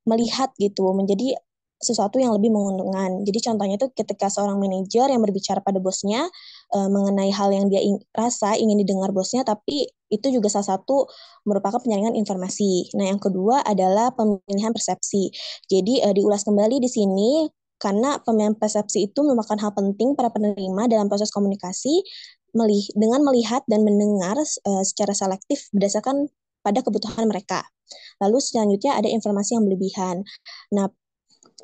melihat gitu, menjadi sesuatu yang lebih menguntungkan. Jadi contohnya itu ketika seorang manajer yang berbicara pada bosnya mengenai hal yang dia rasa ingin didengar bosnya, tapi itu juga salah satu merupakan penyaringan informasi. Nah, yang kedua adalah pemilihan persepsi. Jadi diulas kembali di sini karena pemilihan persepsi itu merupakan hal penting para penerima dalam proses komunikasi dengan melihat dan mendengar secara selektif berdasarkan pada kebutuhan mereka. Lalu selanjutnya ada informasi yang berlebihan. Nah,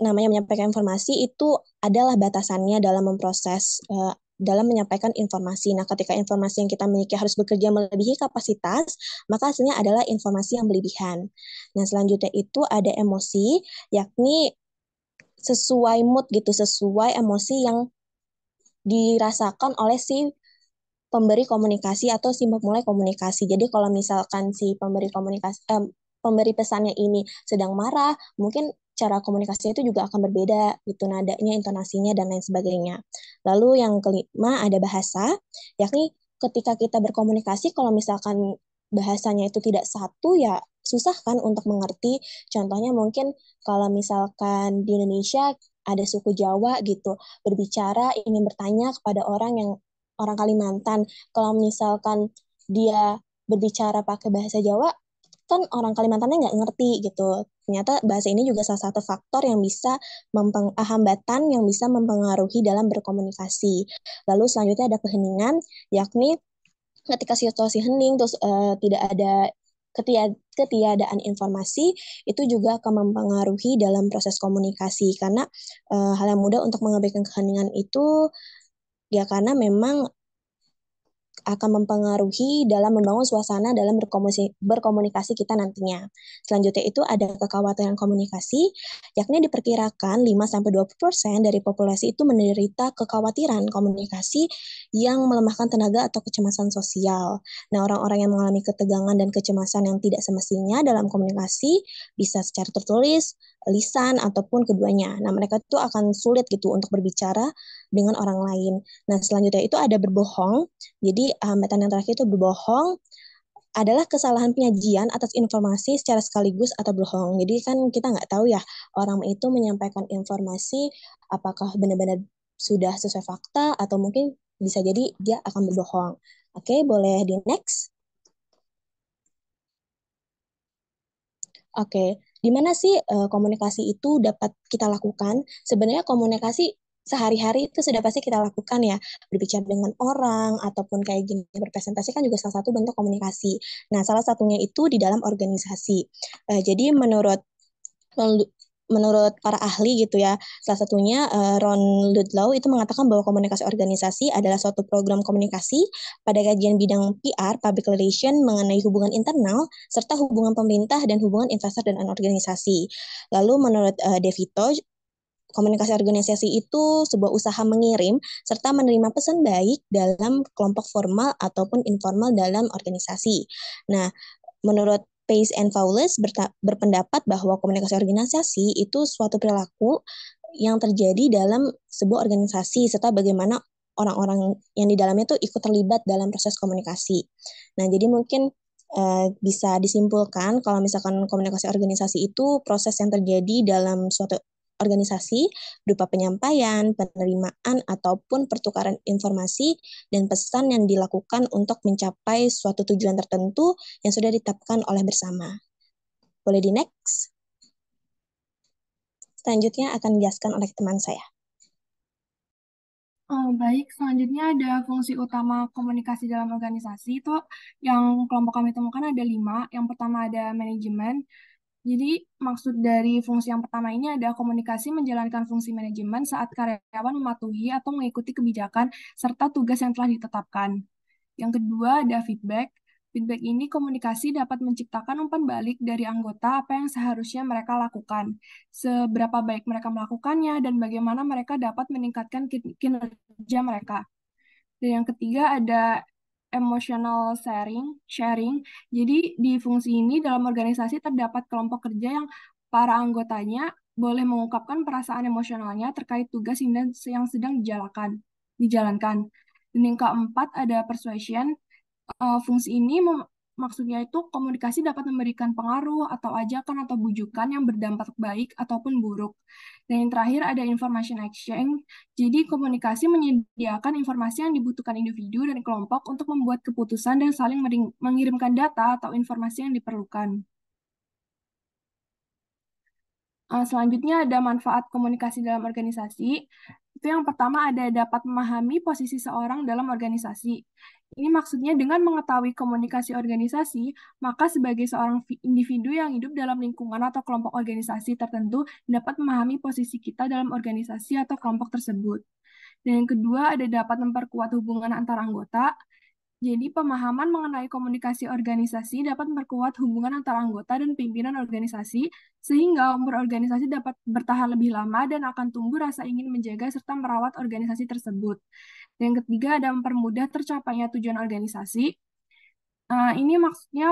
namanya menyampaikan informasi itu adalah batasannya dalam memproses, dalam menyampaikan informasi. Nah, ketika informasi yang kita miliki harus bekerja melebihi kapasitas, maka hasilnya adalah informasi yang berlebihan. Nah, selanjutnya itu ada emosi, yakni sesuai mood gitu, sesuai emosi yang dirasakan oleh si pemberi komunikasi atau si pemulai komunikasi. Jadi kalau misalkan si pemberi pesannya ini sedang marah, mungkin cara komunikasinya itu juga akan berbeda gitu, nadanya, intonasinya dan lain sebagainya. Lalu yang kelima ada bahasa, yakni ketika kita berkomunikasi kalau misalkan bahasanya itu tidak satu ya susah kan untuk mengerti. Contohnya mungkin kalau misalkan di Indonesia ada suku Jawa gitu, berbicara ingin bertanya kepada orang Kalimantan. Kalau misalkan dia berbicara pakai bahasa Jawa, kan orang Kalimantannya nggak ngerti gitu. Ternyata bahasa ini juga salah satu faktor yang bisa hambatan yang bisa mempengaruhi dalam berkomunikasi. Lalu selanjutnya ada keheningan, yakni ketika situasi hening terus tidak ada ketiadaan informasi itu juga akan mempengaruhi dalam proses komunikasi karena hal yang mudah untuk mengabaikan keheningan itu ya karena memang akan mempengaruhi dalam membangun suasana dalam berkomunikasi kita nantinya. Selanjutnya itu ada kekhawatiran komunikasi, yakni diperkirakan 5-20% dari populasi itu menderita kekhawatiran komunikasi yang melemahkan tenaga atau kecemasan sosial. Nah, orang-orang yang mengalami ketegangan dan kecemasan yang tidak semestinya dalam komunikasi bisa secara tertulis, lisan, ataupun keduanya. Nah, mereka itu akan sulit gitu untuk berbicara dengan orang lain. Nah, selanjutnya itu ada berbohong. Jadi hambatan yang terakhir itu berbohong adalah kesalahan penyajian atas informasi secara sekaligus atau berbohong. Jadi kan kita nggak tahu ya orang itu menyampaikan informasi apakah benar-benar sudah sesuai fakta atau mungkin bisa jadi dia akan berbohong. Oke, boleh di next. Oke, di mana sih komunikasi itu dapat kita lakukan? Sebenarnya komunikasi sehari-hari itu sudah pasti kita lakukan ya, berbicara dengan orang ataupun kayak gini berpresentasi kan juga salah satu bentuk komunikasi. Nah, salah satunya itu di dalam organisasi. Jadi menurut para ahli gitu ya, salah satunya Ron Ludlow itu mengatakan bahwa komunikasi organisasi adalah suatu program komunikasi pada kajian bidang PR, public relation mengenai hubungan internal, serta hubungan pemerintah dan hubungan investor dan organisasi. Lalu menurut DeVito, komunikasi organisasi itu sebuah usaha mengirim serta menerima pesan baik dalam kelompok formal ataupun informal dalam organisasi. Nah, menurut Pace and Fowles berpendapat bahwa komunikasi organisasi itu suatu perilaku yang terjadi dalam sebuah organisasi serta bagaimana orang-orang yang di dalamnya itu ikut terlibat dalam proses komunikasi. Nah, jadi mungkin bisa disimpulkan kalau misalkan komunikasi organisasi itu proses yang terjadi dalam suatu organisasi berupa penyampaian, penerimaan, ataupun pertukaran informasi dan pesan yang dilakukan untuk mencapai suatu tujuan tertentu yang sudah ditetapkan oleh bersama. Boleh di next? Selanjutnya akan dijelaskan oleh teman saya. Baik, selanjutnya ada fungsi utama komunikasi dalam organisasi. Itu yang kelompok kami temukan ada 5. Yang pertama ada manajemen. Jadi maksud dari fungsi yang pertama ini ada komunikasi menjalankan fungsi manajemen saat karyawan mematuhi atau mengikuti kebijakan serta tugas yang telah ditetapkan. Yang kedua ada feedback. Feedback ini komunikasi dapat menciptakan umpan balik dari anggota apa yang seharusnya mereka lakukan, seberapa baik mereka melakukannya, dan bagaimana mereka dapat meningkatkan kinerja mereka. Dan yang ketiga ada emotional sharing. Jadi di fungsi ini dalam organisasi terdapat kelompok kerja yang para anggotanya boleh mengungkapkan perasaan emosionalnya terkait tugas yang sedang dijalankan. Dan yang keempat ada persuasion. Fungsi ini maksudnya itu komunikasi dapat memberikan pengaruh atau ajakan atau bujukan yang berdampak baik ataupun buruk. Dan yang terakhir ada information exchange. Jadi komunikasi menyediakan informasi yang dibutuhkan individu dan kelompok untuk membuat keputusan dan saling mengirimkan data atau informasi yang diperlukan. Selanjutnya ada manfaat komunikasi dalam organisasi. Itu yang pertama ada dapat memahami posisi seorang dalam organisasi. Ini maksudnya dengan mengetahui komunikasi organisasi, maka sebagai seorang individu yang hidup dalam lingkungan atau kelompok organisasi tertentu dapat memahami posisi kita dalam organisasi atau kelompok tersebut. Dan yang kedua ada dapat memperkuat hubungan antar anggota. Jadi pemahaman mengenai komunikasi organisasi dapat memperkuat hubungan antara anggota dan pimpinan organisasi, sehingga umur organisasi dapat bertahan lebih lama dan akan tumbuh rasa ingin menjaga serta merawat organisasi tersebut. Dan yang ketiga ada mempermudah tercapainya tujuan organisasi. Ini maksudnya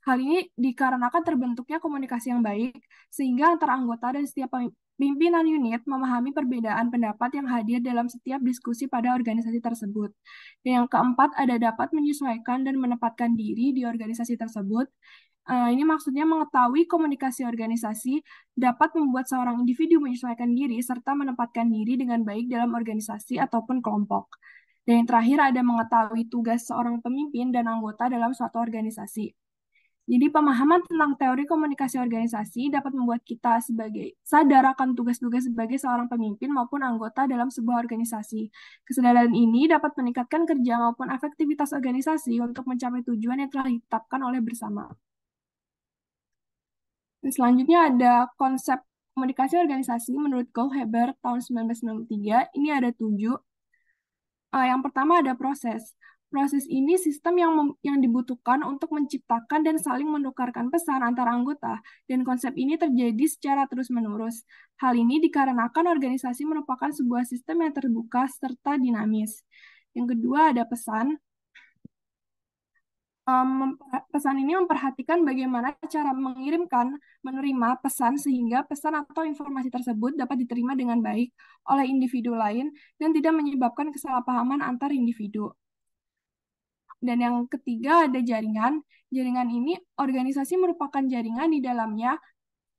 hal ini dikarenakan terbentuknya komunikasi yang baik, sehingga antara anggota dan setiap pimpinan unit memahami perbedaan pendapat yang hadir dalam setiap diskusi pada organisasi tersebut. Dan yang keempat, ada dapat menyesuaikan dan menempatkan diri di organisasi tersebut. Ini maksudnya mengetahui komunikasi organisasi dapat membuat seorang individu menyesuaikan diri serta menempatkan diri dengan baik dalam organisasi ataupun kelompok. Dan yang terakhir, ada mengetahui tugas seorang pemimpin dan anggota dalam suatu organisasi. Jadi pemahaman tentang teori komunikasi organisasi dapat membuat kita sadar akan tugas-tugas sebagai seorang pemimpin maupun anggota dalam sebuah organisasi. Kesadaran ini dapat meningkatkan kerja maupun efektivitas organisasi untuk mencapai tujuan yang telah ditetapkan oleh bersama. Dan selanjutnya ada konsep komunikasi organisasi menurut Goldhaber tahun 1993. Ini ada 7. Yang pertama ada proses. Proses ini sistem yang dibutuhkan untuk menciptakan dan saling menukarkan pesan antara anggota, dan konsep ini terjadi secara terus-menerus. Hal ini dikarenakan organisasi merupakan sebuah sistem yang terbuka serta dinamis. Yang kedua ada pesan. Pesan ini memperhatikan bagaimana cara menerima pesan sehingga pesan atau informasi tersebut dapat diterima dengan baik oleh individu lain dan tidak menyebabkan kesalahpahaman antar individu. Dan yang ketiga ada jaringan. Jaringan ini organisasi merupakan jaringan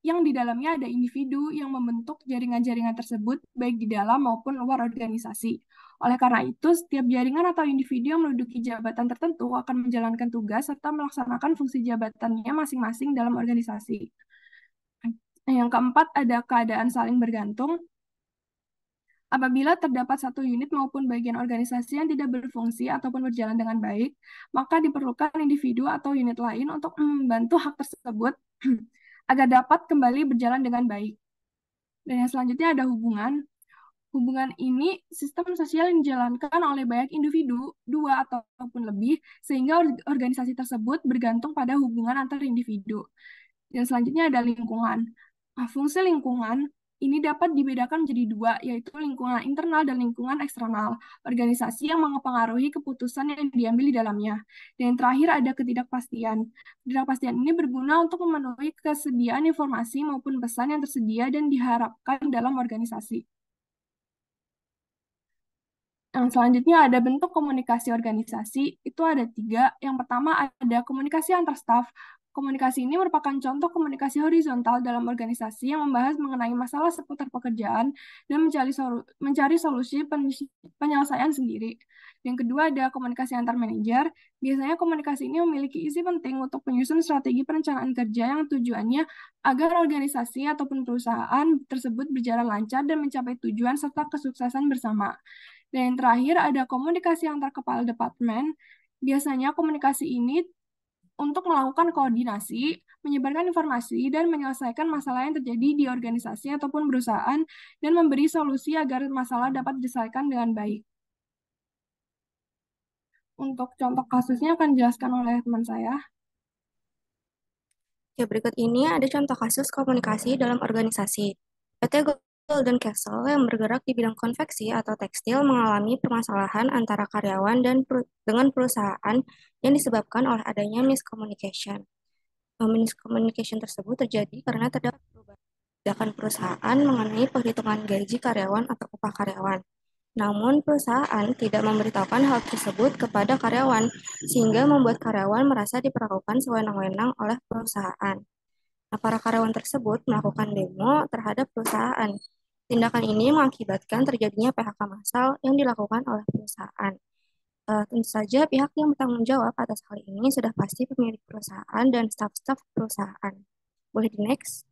yang di dalamnya ada individu yang membentuk jaringan-jaringan tersebut baik di dalam maupun luar organisasi. Oleh karena itu, setiap jaringan atau individu yang menduduki jabatan tertentu akan menjalankan tugas serta melaksanakan fungsi jabatannya masing-masing dalam organisasi. Yang keempat ada keadaan saling bergantung. Apabila terdapat satu unit maupun bagian organisasi yang tidak berfungsi ataupun berjalan dengan baik, maka diperlukan individu atau unit lain untuk membantu hak tersebut agar dapat kembali berjalan dengan baik. Dan yang selanjutnya ada hubungan. Hubungan ini sistem sosial yang dijalankan oleh banyak individu, 2 ataupun lebih, sehingga organisasi tersebut bergantung pada hubungan antar individu. Dan selanjutnya ada lingkungan. Fungsi lingkungan ini dapat dibedakan menjadi 2, yaitu lingkungan internal dan lingkungan eksternal, organisasi yang mempengaruhi keputusan yang diambil di dalamnya. Dan yang terakhir ada ketidakpastian. Ketidakpastian ini berguna untuk memenuhi kesediaan informasi maupun pesan yang tersedia dan diharapkan dalam organisasi. Yang selanjutnya ada bentuk komunikasi organisasi, itu ada 3. Yang pertama ada komunikasi antar staf. Komunikasi ini merupakan contoh komunikasi horizontal dalam organisasi yang membahas mengenai masalah seputar pekerjaan dan mencari solusi penyelesaian sendiri. Yang kedua ada komunikasi antar manajer. Biasanya komunikasi ini memiliki isi penting untuk menyusun strategi perencanaan kerja yang tujuannya agar organisasi ataupun perusahaan tersebut berjalan lancar dan mencapai tujuan serta kesuksesan bersama. Dan yang terakhir ada komunikasi antar kepala departemen. Biasanya komunikasi ini untuk melakukan koordinasi, menyebarkan informasi, dan menyelesaikan masalah yang terjadi di organisasi ataupun perusahaan, dan memberi solusi agar masalah dapat diselesaikan dengan baik. Untuk contoh kasusnya akan dijelaskan oleh teman saya. Oke, berikut ini ada contoh kasus komunikasi dalam organisasi. PT Golden Castle yang bergerak di bidang konveksi atau tekstil mengalami permasalahan antara karyawan dan dengan perusahaan yang disebabkan oleh adanya miscommunication. Miscommunication tersebut terjadi karena terdapat perubahan perusahaan mengenai perhitungan gaji karyawan atau upah karyawan. Namun, perusahaan tidak memberitahukan hal tersebut kepada karyawan, sehingga membuat karyawan merasa diperlakukan sewenang-wenang oleh perusahaan. Nah, para karyawan tersebut melakukan demo terhadap perusahaan. Tindakan ini mengakibatkan terjadinya PHK massal yang dilakukan oleh perusahaan. Tentu saja pihak yang bertanggung jawab atas hal ini sudah pasti pemilik perusahaan dan staf-staf perusahaan. Boleh di next?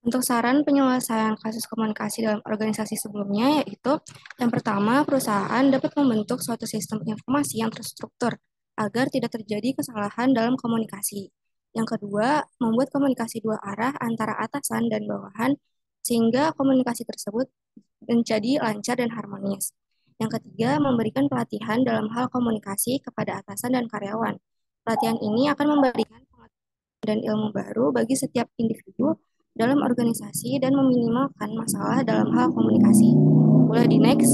Untuk saran penyelesaian kasus komunikasi dalam organisasi sebelumnya, yaitu yang pertama, perusahaan dapat membentuk suatu sistem informasi yang terstruktur agar tidak terjadi kesalahan dalam komunikasi. Yang kedua, membuat komunikasi dua arah antara atasan dan bawahan sehingga komunikasi tersebut menjadi lancar dan harmonis. Yang ketiga, memberikan pelatihan dalam hal komunikasi kepada atasan dan karyawan. Pelatihan ini akan memberikan pengetahuan dan ilmu baru bagi setiap individu dalam organisasi dan meminimalkan masalah dalam hal komunikasi. Boleh di next?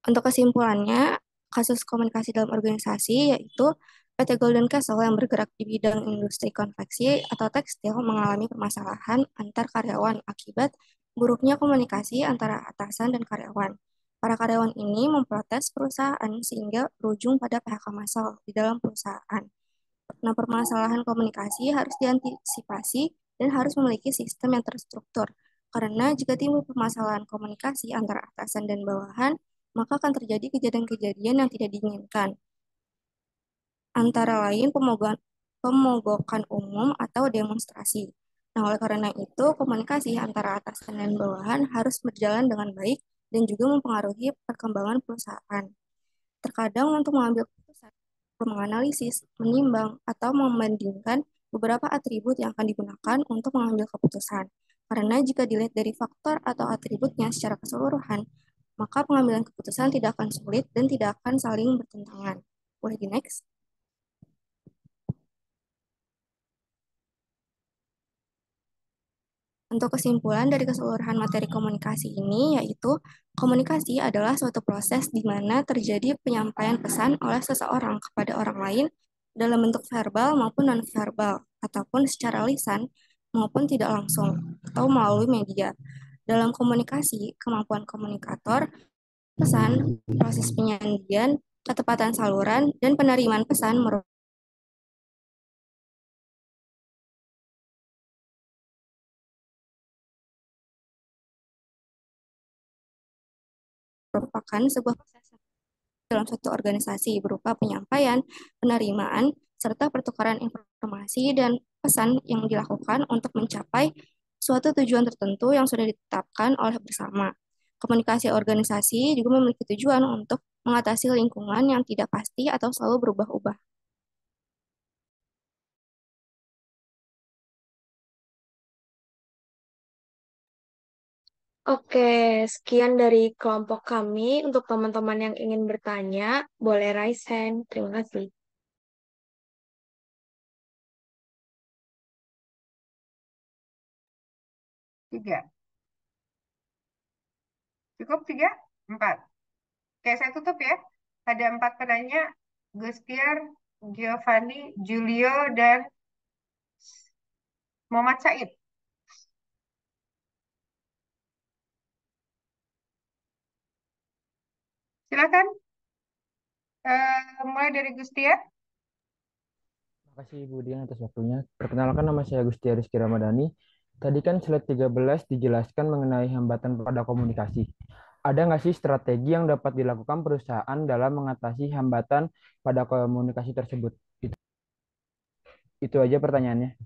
Untuk kesimpulannya, kasus komunikasi dalam organisasi yaitu PT Golden Castle yang bergerak di bidang industri konveksi atau tekstil mengalami permasalahan antar karyawan akibat buruknya komunikasi antara atasan dan karyawan. Para karyawan ini memprotes perusahaan sehingga berujung pada PHK massal di dalam perusahaan. Nah, permasalahan komunikasi harus diantisipasi dan harus memiliki sistem yang terstruktur. Karena jika timbul permasalahan komunikasi antara atasan dan bawahan, maka akan terjadi kejadian-kejadian yang tidak diinginkan. Antara lain pemogokan umum atau demonstrasi. Nah, oleh karena itu, komunikasi antara atasan dan bawahan harus berjalan dengan baik dan juga mempengaruhi perkembangan perusahaan. Terkadang untuk mengambil keputusan, menganalisis, menimbang, atau membandingkan beberapa atribut yang akan digunakan untuk mengambil keputusan. Karena jika dilihat dari faktor atau atributnya secara keseluruhan, maka pengambilan keputusan tidak akan sulit dan tidak akan saling bertentangan. Boleh di next? Untuk kesimpulan dari keseluruhan materi komunikasi ini, yaitu komunikasi adalah suatu proses di mana terjadi penyampaian pesan oleh seseorang kepada orang lain dalam bentuk verbal maupun non-verbal, ataupun secara lisan maupun tidak langsung, atau melalui media. Dalam komunikasi, kemampuan komunikator, pesan, proses penyajian, ketepatan saluran, dan penerimaan pesan merupakan sebuah proses dalam suatu organisasi berupa penyampaian, penerimaan, serta pertukaran informasi dan pesan yang dilakukan untuk mencapai suatu tujuan tertentu yang sudah ditetapkan oleh bersama. Komunikasi organisasi juga memiliki tujuan untuk mengatasi lingkungan yang tidak pasti atau selalu berubah-ubah. Oke, sekian dari kelompok kami. Untuk teman-teman yang ingin bertanya, boleh raise hand. Terima kasih. Tiga. Cukup tiga? Empat. Oke, saya tutup ya. Ada empat penanya, Gustiar, Giovanni, Julio, dan Muhammad Said. Silakan. Mulai dari Gustiar. Terima kasih Bu Dian atas waktunya. Perkenalkan, nama saya Gusti Rizky Ramadhani. Tadi kan slide 13 dijelaskan mengenai hambatan pada komunikasi. Ada nggak sih strategi yang dapat dilakukan perusahaan dalam mengatasi hambatan pada komunikasi tersebut? Itu aja pertanyaannya.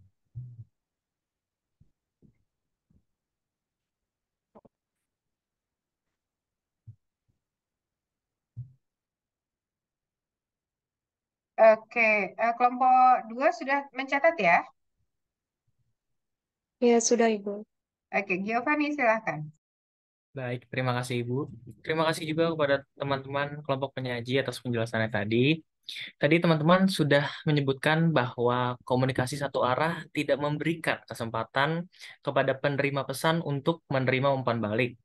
Oke, kelompok dua sudah mencatat ya? Ya, sudah, Ibu. Oke, Giovanni silahkan. Baik, terima kasih Ibu. Terima kasih juga kepada teman-teman kelompok penyaji atas penjelasannya tadi. Tadi teman-teman sudah menyebutkan bahwa komunikasi satu arah tidak memberikan kesempatan kepada penerima pesan untuk menerima umpan balik.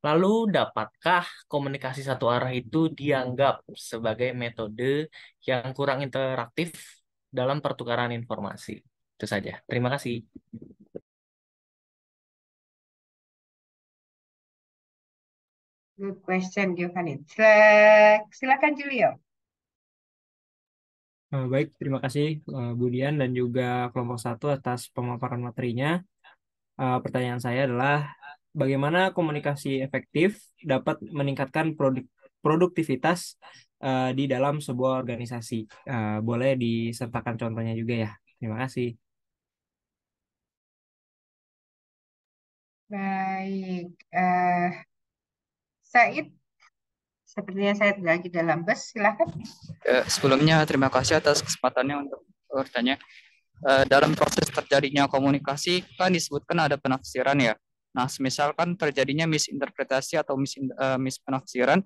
Lalu, dapatkah komunikasi satu arah itu dianggap sebagai metode yang kurang interaktif dalam pertukaran informasi? Itu saja. Terima kasih. Good question, Giovanni. Silakan Julio. Baik, terima kasih Bu Dian dan juga kelompok satu atas pemaparan materinya. Pertanyaan saya adalah bagaimana komunikasi efektif dapat meningkatkan produktivitas di dalam sebuah organisasi? Boleh disertakan contohnya juga ya. Terima kasih. Baik, Said, sepertinya Said lagi dalam bus. Silakan. Sebelumnya terima kasih atas kesempatannya untuk bertanya. Dalam proses terjadinya komunikasi kan disebutkan ada penafsiran ya. Nah, misalkan terjadinya misinterpretasi atau mispenafsiran,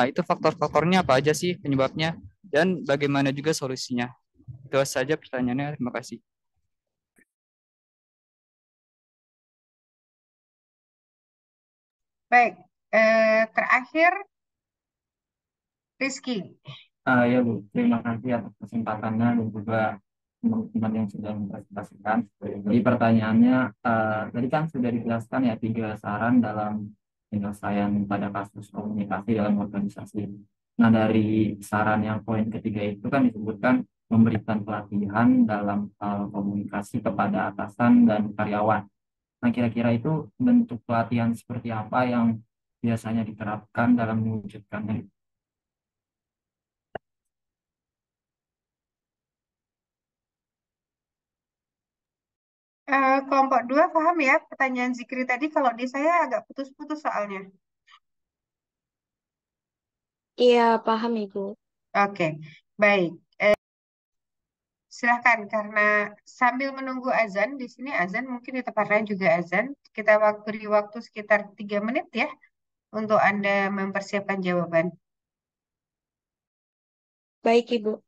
itu faktor-faktornya apa aja sih penyebabnya dan bagaimana juga solusinya? Itu saja pertanyaannya. Terima kasih. Baik, terakhir Rizky. Ya Bu, terima kasih atas kesempatannya dan juga teman-teman yang sudah mempresentasikan. Jadi pertanyaannya, tadi kan sudah dijelaskan ya 3 saran dalam penyelesaian pada kasus komunikasi dalam organisasi. Nah dari saran yang poin ketiga itu kan disebutkan memberikan pelatihan dalam hal komunikasi kepada atasan dan karyawan. Nah kira-kira itu bentuk pelatihan seperti apa yang biasanya diterapkan dalam mewujudkannya? Kelompok 2 paham ya pertanyaan Zikri tadi? Kalau di saya agak putus-putus soalnya. Iya, paham, Ibu. Oke, baik. Silahkan, karena sambil menunggu azan, di sini azan, mungkin di tempat lain juga azan. Kita beri waktu sekitar 3 menit ya untuk Anda mempersiapkan jawaban. Baik, Ibu.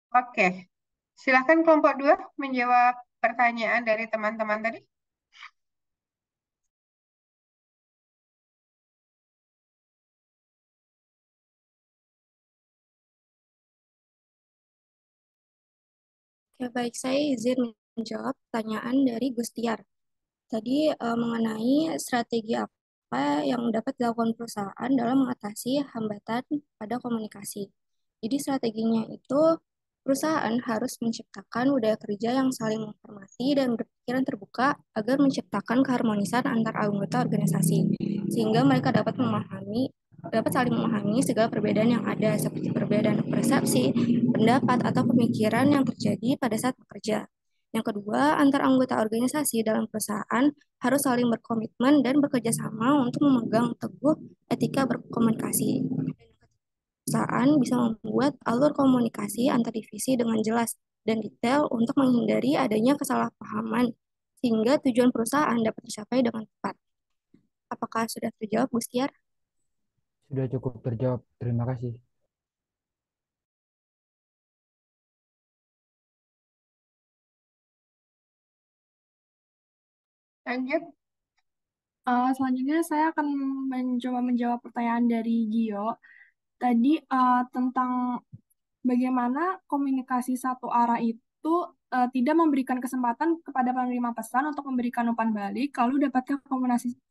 Oke, silakan kelompok 2 menjawab pertanyaan dari teman-teman tadi. Oke, baik, saya izin menjawab pertanyaan dari Gustiar. Tadi mengenai strategi apa yang dapat dilakukan perusahaan dalam mengatasi hambatan pada komunikasi. Jadi strateginya itu perusahaan harus menciptakan budaya kerja yang saling menghormati dan berpikiran terbuka agar menciptakan keharmonisan antar anggota organisasi, sehingga mereka dapat saling memahami segala perbedaan yang ada, seperti perbedaan persepsi, pendapat, atau pemikiran yang terjadi pada saat bekerja. Yang kedua, antar anggota organisasi dalam perusahaan harus saling berkomitmen dan bekerja sama untuk memegang teguh etika berkomunikasi. Perusahaan bisa membuat alur komunikasi antar divisi dengan jelas dan detail untuk menghindari adanya kesalahpahaman, sehingga tujuan perusahaan dapat tercapai dengan tepat. Apakah sudah terjawab, Gustiar? Sudah cukup terjawab. Terima kasih. Lanjut. Selanjutnya saya akan mencoba menjawab pertanyaan dari Gio. Tadi tentang bagaimana komunikasi satu arah itu tidak memberikan kesempatan kepada penerima pesan untuk memberikan umpan balik, lalu dapatkah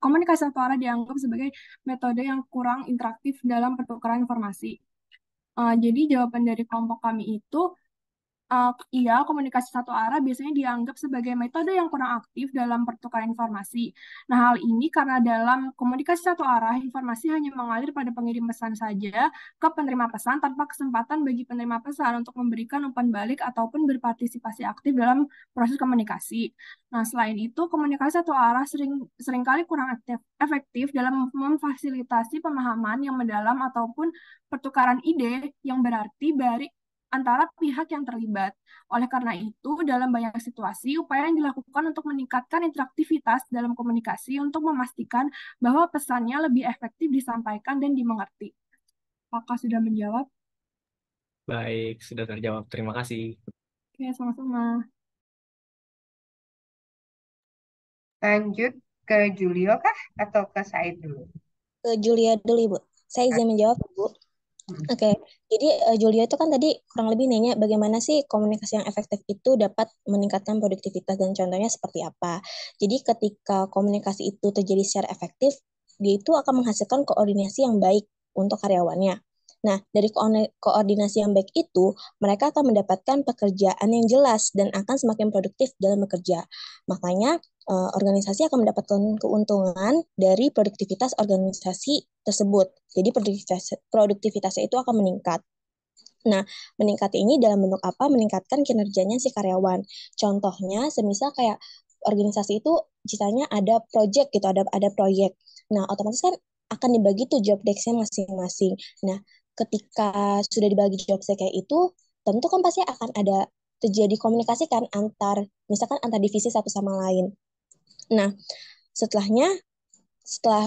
komunikasi satu arah dianggap sebagai metode yang kurang interaktif dalam pertukaran informasi? Jadi jawaban dari kelompok kami itu iya, komunikasi satu arah biasanya dianggap sebagai metode yang kurang aktif dalam pertukaran informasi. Nah, hal ini karena dalam komunikasi satu arah, informasi hanya mengalir pada pengirim pesan saja ke penerima pesan tanpa kesempatan bagi penerima pesan untuk memberikan umpan balik ataupun berpartisipasi aktif dalam proses komunikasi. Nah, selain itu, komunikasi satu arah seringkali kurang efektif dalam memfasilitasi pemahaman yang mendalam ataupun pertukaran ide yang berarti antara pihak yang terlibat. Oleh karena itu, dalam banyak situasi, upaya yang dilakukan untuk meningkatkan interaktivitas dalam komunikasi untuk memastikan bahwa pesannya lebih efektif disampaikan dan dimengerti. Apakah sudah menjawab? Baik, sudah terjawab. Terima kasih. Oke, sama-sama. Lanjut ke Julio kah atau ke Said dulu? Ke Julia dulu, Ibu. Saya izin menjawab, Bu. Oke, jadi Julia itu kan tadi kurang lebih nanya bagaimana sih komunikasi yang efektif itu dapat meningkatkan produktivitas dan contohnya seperti apa. Jadi ketika komunikasi itu terjadi secara efektif, dia itu akan menghasilkan koordinasi yang baik untuk karyawannya. Nah, dari koordinasi yang baik itu, mereka akan mendapatkan pekerjaan yang jelas dan akan semakin produktif dalam bekerja. Makanya, organisasi akan mendapatkan keuntungan dari produktivitas organisasi tersebut. Jadi produktivitasnya itu akan meningkat. Nah, meningkat ini dalam bentuk apa? Meningkatkan kinerjanya si karyawan. Contohnya, semisal kayak organisasi itu ceritanya ada project gitu, ada proyek. Nah, otomatis kan akan dibagi tuh job desk-nya masing-masing. Nah, ketika sudah dibagi job desk kayak itu, tentu kan pasti akan ada terjadi komunikasi kan misalkan antar divisi satu sama lain. Nah, setelah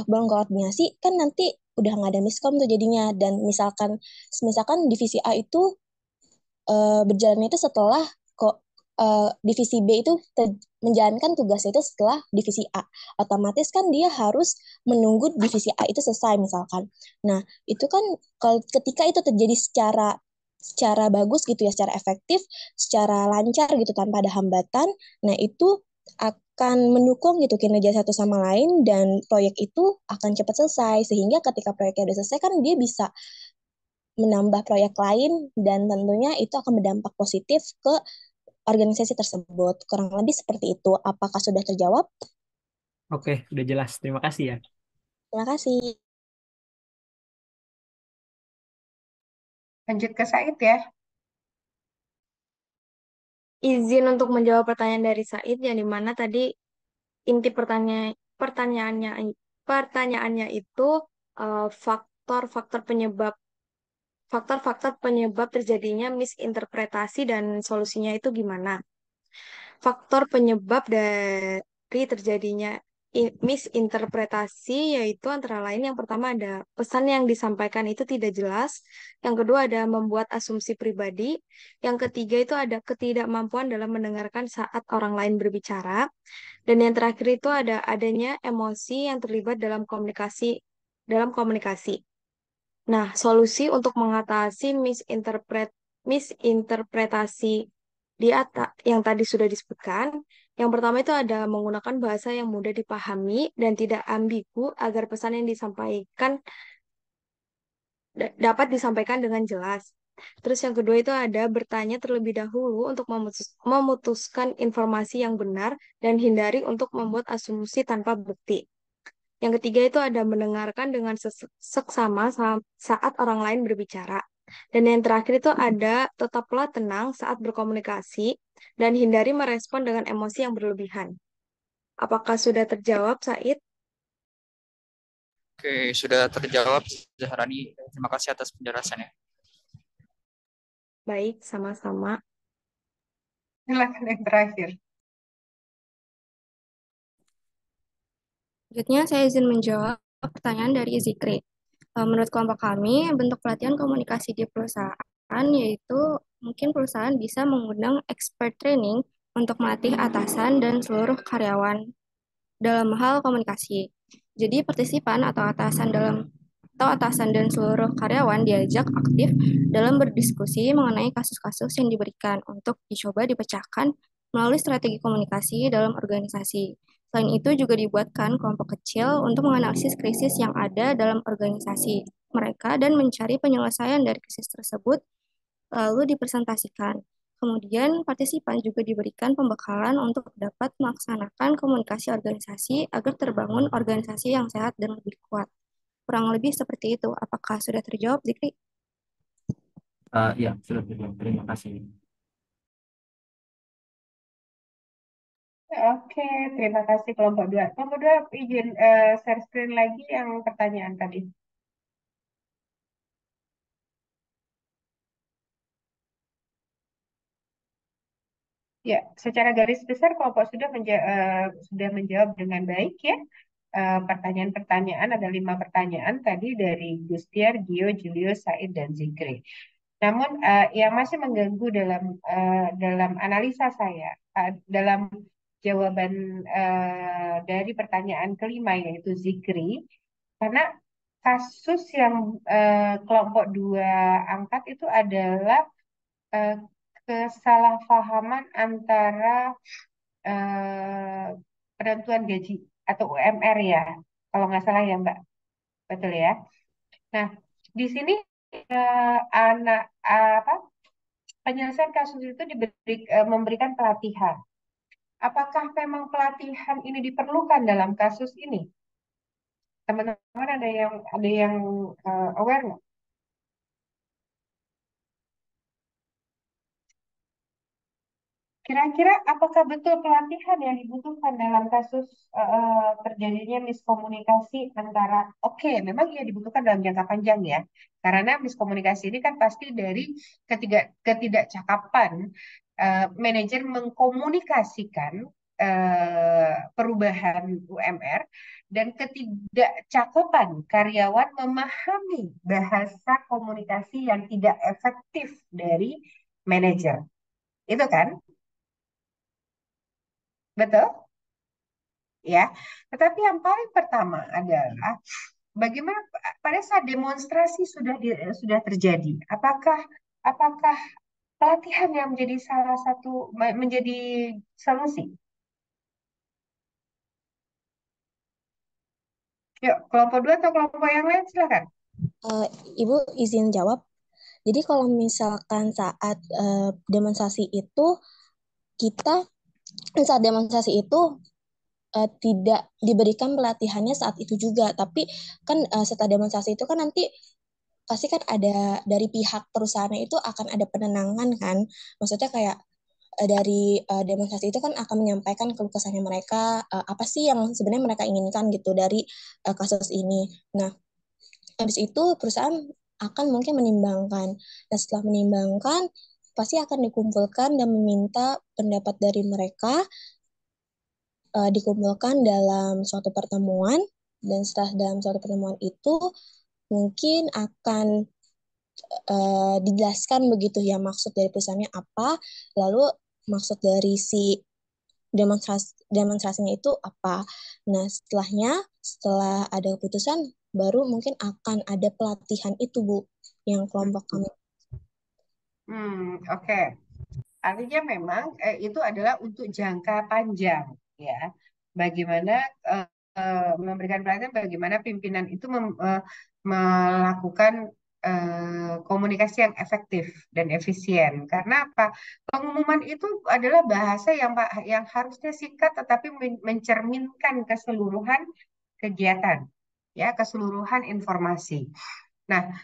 bangun koordinasi, kan nanti udah nggak ada miskom tuh jadinya. Dan misalkan divisi A itu berjalannya itu setelah divisi B itu menjalankan tugasnya itu setelah divisi A. Otomatis kan dia harus menunggu divisi A itu selesai misalkan. Nah, itu kan ketika itu terjadi secara bagus gitu ya, secara efektif, secara lancar gitu tanpa ada hambatan, nah itu akan mendukung gitu kinerja satu sama lain dan proyek itu akan cepat selesai sehingga ketika proyeknya udah selesai kan dia bisa menambah proyek lain dan tentunya itu akan berdampak positif ke organisasi tersebut. Kurang lebih seperti itu. Apakah sudah terjawab? Oke, udah jelas. Terima kasih ya. Terima kasih. Lanjut ke Said ya. Izin untuk menjawab pertanyaan dari Said yang dimana tadi inti pertanyaannya itu faktor-faktor penyebab terjadinya misinterpretasi dan solusinya itu gimana? Faktor penyebab dari terjadinya misinterpretasi, yaitu antara lain yang pertama ada pesan yang disampaikan itu tidak jelas, yang kedua ada membuat asumsi pribadi, yang ketiga itu ada ketidakmampuan dalam mendengarkan saat orang lain berbicara, dan yang terakhir itu ada adanya emosi yang terlibat dalam komunikasi. Nah, solusi untuk mengatasi misinterpretasi di atas yang tadi sudah disebutkan, yang pertama itu ada menggunakan bahasa yang mudah dipahami dan tidak ambigu agar pesan yang disampaikan dapat disampaikan dengan jelas. Terus yang kedua itu ada bertanya terlebih dahulu untuk memutuskan informasi yang benar dan hindari untuk membuat asumsi tanpa bukti. Yang ketiga itu ada mendengarkan dengan seksama saat orang lain berbicara. Dan yang terakhir itu ada tetaplah tenang saat berkomunikasi dan hindari merespon dengan emosi yang berlebihan. Apakah sudah terjawab, Said? Oke, sudah terjawab Zahrani. Terima kasih atas penjelasannya. Baik, sama-sama. Silakan yang terakhir. Selanjutnya, saya izin menjawab pertanyaan dari Zikri. Menurut kelompok kami, bentuk pelatihan komunikasi di perusahaan yaitu mungkin perusahaan bisa mengundang expert training untuk melatih atasan dan seluruh karyawan dalam hal komunikasi. Jadi partisipan atau atasan dan seluruh karyawan diajak aktif dalam berdiskusi mengenai kasus-kasus yang diberikan untuk dicoba dipecahkan melalui strategi komunikasi dalam organisasi. Selain itu juga dibuatkan kelompok kecil untuk menganalisis krisis yang ada dalam organisasi mereka dan mencari penyelesaian dari krisis tersebut lalu dipresentasikan. Kemudian partisipan juga diberikan pembekalan untuk dapat melaksanakan komunikasi organisasi agar terbangun organisasi yang sehat dan lebih kuat. Kurang lebih seperti itu. Apakah sudah terjawab, Zikri? Ya, sudah terjawab. Terima kasih. Oke, terima kasih kelompok 2. Kelompok 2 izin share screen lagi yang pertanyaan tadi. Ya, secara garis besar kelompok sudah menjawab dengan baik ya. Pertanyaan-pertanyaan ada 5 pertanyaan tadi dari Gustiar, Gio, Julio, Said, dan Zikri. Namun yang masih mengganggu dalam analisa saya, dalam jawaban dari pertanyaan kelima yaitu Zikri, karena kasus yang kelompok 2 angkat itu adalah eh, kesalahpahaman antara penentuan gaji atau UMR ya, kalau nggak salah ya Mbak, betul ya. Nah, di sini penyelesaian kasus itu memberikan pelatihan. Apakah memang pelatihan ini diperlukan dalam kasus ini? Teman-teman ada yang aware nggak? Kira-kira apakah betul pelatihan yang dibutuhkan dalam kasus terjadinya miskomunikasi antara, memang ya dibutuhkan dalam jangka panjang ya, karena miskomunikasi ini kan pasti dari ketidakcakapan manajer mengkomunikasikan perubahan UMR dan ketidakcakapan karyawan memahami bahasa komunikasi yang tidak efektif dari manajer. Itu kan? Betul? Ya. Tetapi yang paling pertama adalah bagaimana pada saat demonstrasi sudah terjadi. Apakah pelatihan yang menjadi salah satu menjadi solusi? Yuk, kelompok 2 atau kelompok yang lain silakan. Ibu izin jawab. Jadi kalau misalkan saat demonstrasi itu saat demonstrasi itu tidak diberikan pelatihannya saat itu juga, tapi kan setelah demonstrasi itu kan nanti pasti kan ada dari pihak perusahaan itu akan ada penenangan kan, maksudnya kayak dari demonstrasi itu kan akan menyampaikan keluh kesahnya mereka, apa sih yang sebenarnya mereka inginkan gitu dari kasus ini. Nah, habis itu perusahaan akan mungkin menimbangkan, dan setelah menimbangkan pasti akan dikumpulkan dan meminta pendapat dari mereka dikumpulkan dalam suatu pertemuan, dan setelah dalam suatu pertemuan itu mungkin akan dijelaskan begitu ya maksud dari perusahaannya apa, lalu maksud dari si demonstrasinya itu apa. Nah, setelah ada keputusan, baru mungkin akan ada pelatihan itu, Bu, yang kelompok kami. Oke. Artinya memang itu adalah untuk jangka panjang, ya. Bagaimana memberikan pelatihan, bagaimana pimpinan itu melakukan komunikasi yang efektif dan efisien. Karena apa? Pengumuman itu adalah bahasa yang harusnya singkat tetapi mencerminkan keseluruhan kegiatan, ya, keseluruhan informasi. Nah,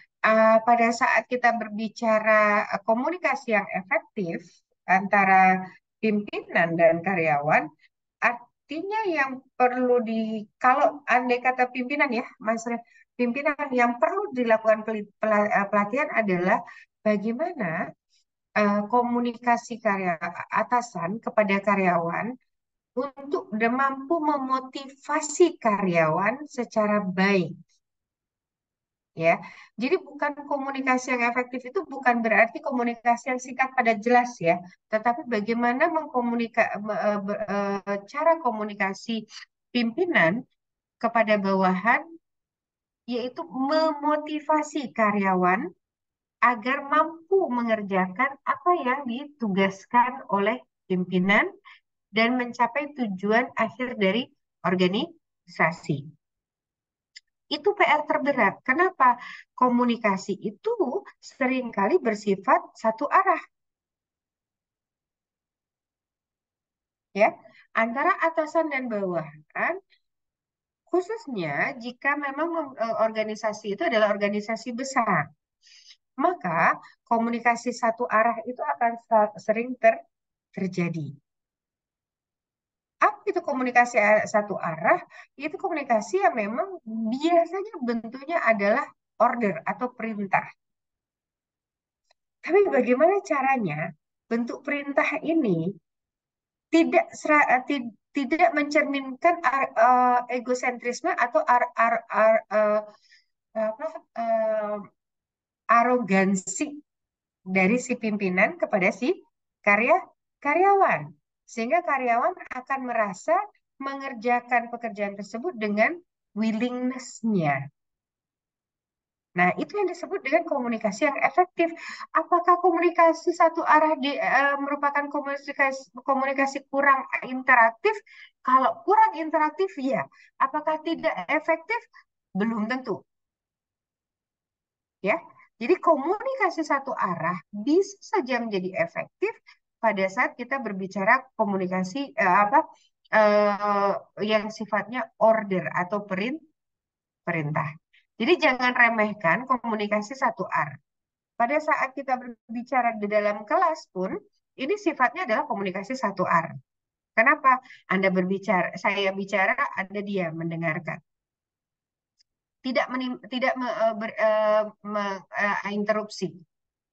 pada saat kita berbicara komunikasi yang efektif antara pimpinan dan karyawan, artinya yang perlu kalau andai kata pimpinan ya, Mas, pimpinan yang perlu dilakukan pelatihan adalah bagaimana komunikasi atasan kepada karyawan untuk mampu memotivasi karyawan secara baik. Ya, jadi bukan komunikasi yang efektif itu bukan berarti komunikasi yang singkat pada jelas ya, tetapi bagaimana cara komunikasi pimpinan kepada bawahan, yaitu memotivasi karyawan agar mampu mengerjakan apa yang ditugaskan oleh pimpinan dan mencapai tujuan akhir dari organisasi. Itu PR terberat. Kenapa? Komunikasi itu seringkali bersifat satu arah. Ya, antara atasan dan bawahan, khususnya jika memang organisasi itu adalah organisasi besar. Maka komunikasi satu arah itu akan sering terjadi. Apa itu komunikasi satu arah? Itu komunikasi yang memang biasanya bentuknya adalah order atau perintah. Tapi bagaimana caranya bentuk perintah ini tidak mencerminkan egosentrisme atau arogansi dari si pimpinan kepada si karyawan. Sehingga karyawan akan merasa mengerjakan pekerjaan tersebut dengan willingness-nya. Nah, itu yang disebut dengan komunikasi yang efektif. Apakah komunikasi satu arah merupakan komunikasi kurang interaktif? Kalau kurang interaktif, ya. Apakah tidak efektif? Belum tentu. Ya, jadi komunikasi satu arah bisa saja menjadi efektif pada saat kita berbicara komunikasi yang sifatnya order atau perintah. Jadi jangan remehkan komunikasi satu arah. Pada saat kita berbicara di dalam kelas pun, ini sifatnya adalah komunikasi satu arah. Kenapa? Anda berbicara, saya bicara, Anda diam mendengarkan. Tidak interupsi.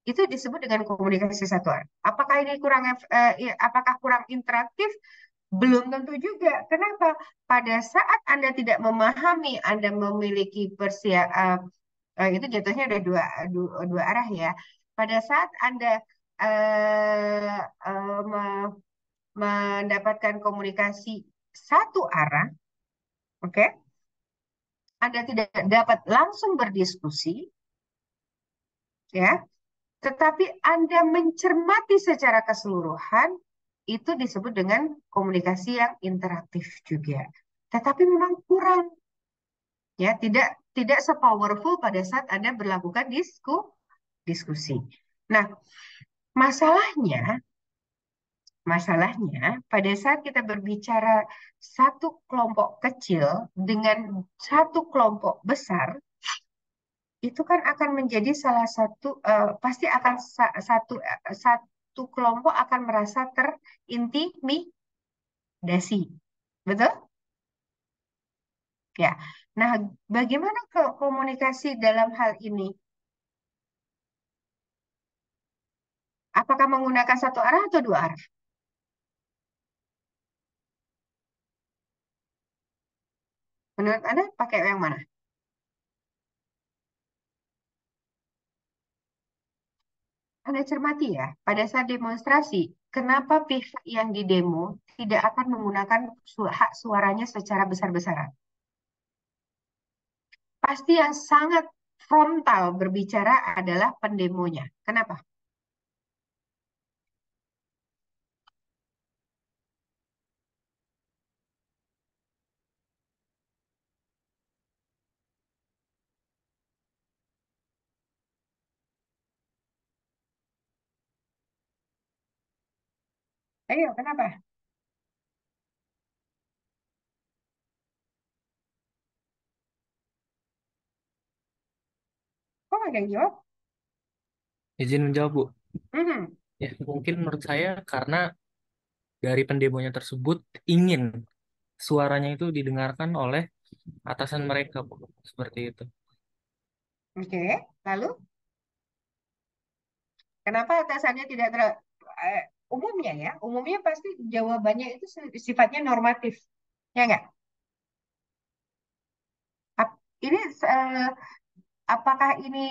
Itu disebut dengan komunikasi satu arah. Apakah ini apakah kurang interaktif? Belum tentu juga. Kenapa? Pada saat Anda tidak memahami, Anda memiliki itu jatuhnya ada dua arah ya. Pada saat Anda mendapatkan komunikasi satu arah, oke? Anda tidak dapat langsung berdiskusi, ya, tetapi Anda mencermati secara keseluruhan, itu disebut dengan komunikasi yang interaktif juga. Tetapi memang kurang, ya, tidak se-powerful pada saat Anda berlakukan diskusi. Nah, masalahnya pada saat kita berbicara satu kelompok kecil dengan satu kelompok besar, itu kan akan menjadi salah satu pasti akan satu kelompok akan merasa terintimidasi, betul? Ya. Nah, bagaimana komunikasi dalam hal ini? Apakah menggunakan satu arah atau dua arah? Menurut Anda pakai yang mana? Anda cermati ya, pada saat demonstrasi, kenapa pihak yang didemo tidak akan menggunakan hak suaranya secara besar-besaran? Pasti yang sangat frontal berbicara adalah pendemonya. Kenapa? Ayo, kenapa? Kok nggak ada yang jawab? Izin menjawab, Bu. Mhm. Ya, mungkin menurut saya karena dari pendemonya tersebut ingin suaranya itu didengarkan oleh atasan mereka, Bu. Seperti itu. Oke, lalu kenapa atasannya tidak eh, umumnya ya? Umumnya pasti jawabannya itu sifatnya normatif, ya nggak? Ini apakah ini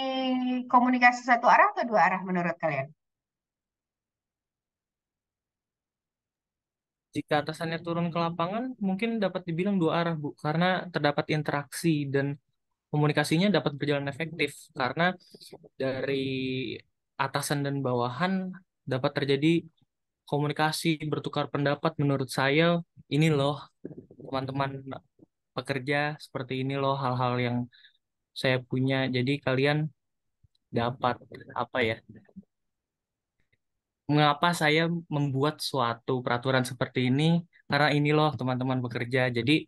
komunikasi satu arah atau dua arah menurut kalian? Jika atasannya turun ke lapangan, mungkin dapat dibilang dua arah, Bu, karena terdapat interaksi dan komunikasinya dapat berjalan efektif. Karena dari atasan dan bawahan dapat terjadi komunikasi, bertukar pendapat. Menurut saya, ini loh, teman-teman pekerja, seperti ini loh hal-hal yang saya punya. Jadi kalian dapat apa ya? Mengapa saya membuat suatu peraturan seperti ini? Karena ini loh teman-teman pekerja. Jadi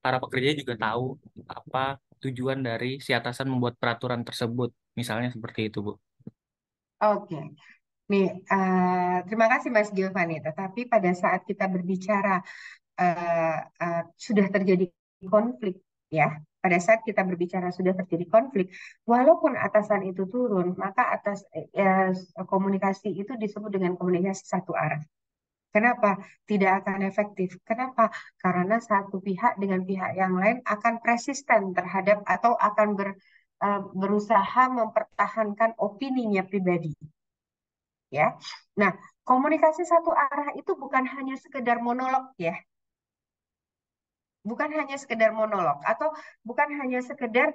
para pekerja juga tahu apa tujuan dari si atasan membuat peraturan tersebut. Misalnya seperti itu, Bu. Oke, nih terima kasih Mas Giovanni. Tetapi pada saat kita berbicara eh, sudah terjadi konflik, ya. Pada saat kita berbicara sudah terjadi konflik, walaupun atasan itu turun, maka komunikasi itu disebut dengan komunikasi satu arah. Kenapa tidak akan efektif? Kenapa? Karena satu pihak dengan pihak yang lain akan persisten terhadap atau akan berusaha mempertahankan opininya pribadi, ya. Nah, komunikasi satu arah itu bukan hanya sekedar monolog, ya. Bukan hanya sekedar monolog atau bukan hanya sekedar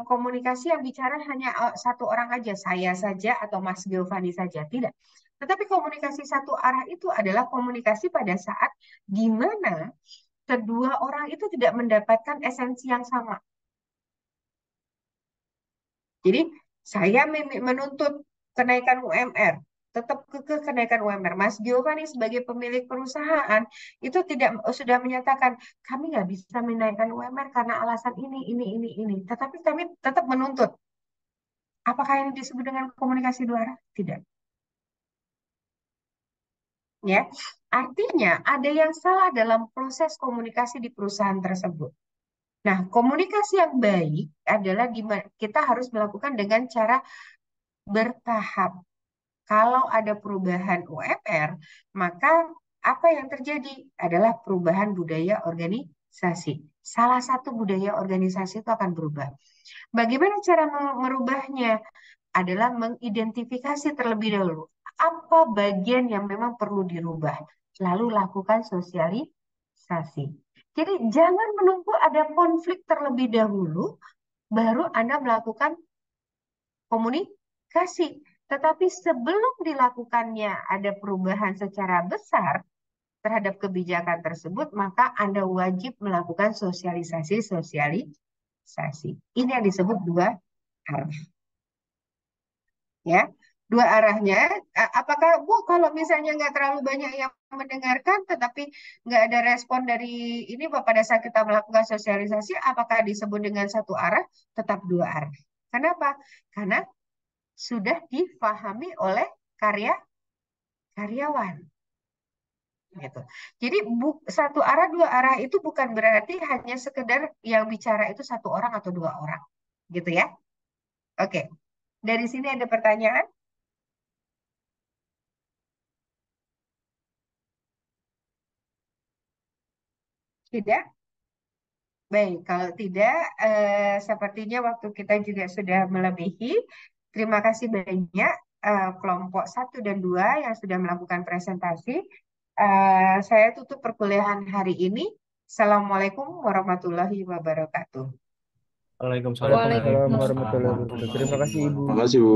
komunikasi yang bicara hanya satu orang aja, saya saja atau Mas Giovanni saja, tidak. Tetapi komunikasi satu arah itu adalah komunikasi pada saat di mana kedua orang itu tidak mendapatkan esensi yang sama. Jadi saya menuntut kenaikan UMR, tetap kekeh kenaikan UMR. Mas Giovanni sebagai pemilik perusahaan itu tidak sudah menyatakan kami nggak bisa menaikkan UMR karena alasan ini. Tetapi kami tetap menuntut. Apakah ini disebut dengan komunikasi dua arah? Tidak. Ya, artinya ada yang salah dalam proses komunikasi di perusahaan tersebut. Nah, komunikasi yang baik adalah kita harus melakukan dengan cara bertahap. Kalau ada perubahan UMR, maka apa yang terjadi adalah perubahan budaya organisasi. Salah satu budaya organisasi itu akan berubah. Bagaimana cara merubahnya? Adalah mengidentifikasi terlebih dahulu apa bagian yang memang perlu dirubah, lalu lakukan sosialisasi. Jadi jangan menunggu ada konflik terlebih dahulu, baru Anda melakukan komunikasi. Tetapi sebelum dilakukannya ada perubahan secara besar terhadap kebijakan tersebut, maka Anda wajib melakukan sosialisasi. Ini yang disebut dua arah. Ya, dua arahnya. Apakah Bu kalau misalnya nggak terlalu banyak yang mendengarkan, tetapi nggak ada respon dari ini pada saat kita melakukan sosialisasi, apakah disebut dengan satu arah? Tetap dua arah. Kenapa? Karena sudah difahami oleh karyawan. Gitu. Jadi satu arah dua arah itu bukan berarti hanya sekedar yang bicara itu satu orang atau dua orang, gitu ya. Oke, dari sini ada pertanyaan? Tidak? Baik, kalau tidak, sepertinya waktu kita juga sudah melebihi. Terima kasih banyak kelompok 1 dan 2 yang sudah melakukan presentasi. Saya tutup perkuliahan hari ini. Assalamualaikum warahmatullahi wabarakatuh. Waalaikumsalam warahmatullahi wabarakatuh. Terima kasih Ibu. Terima kasih, Bu.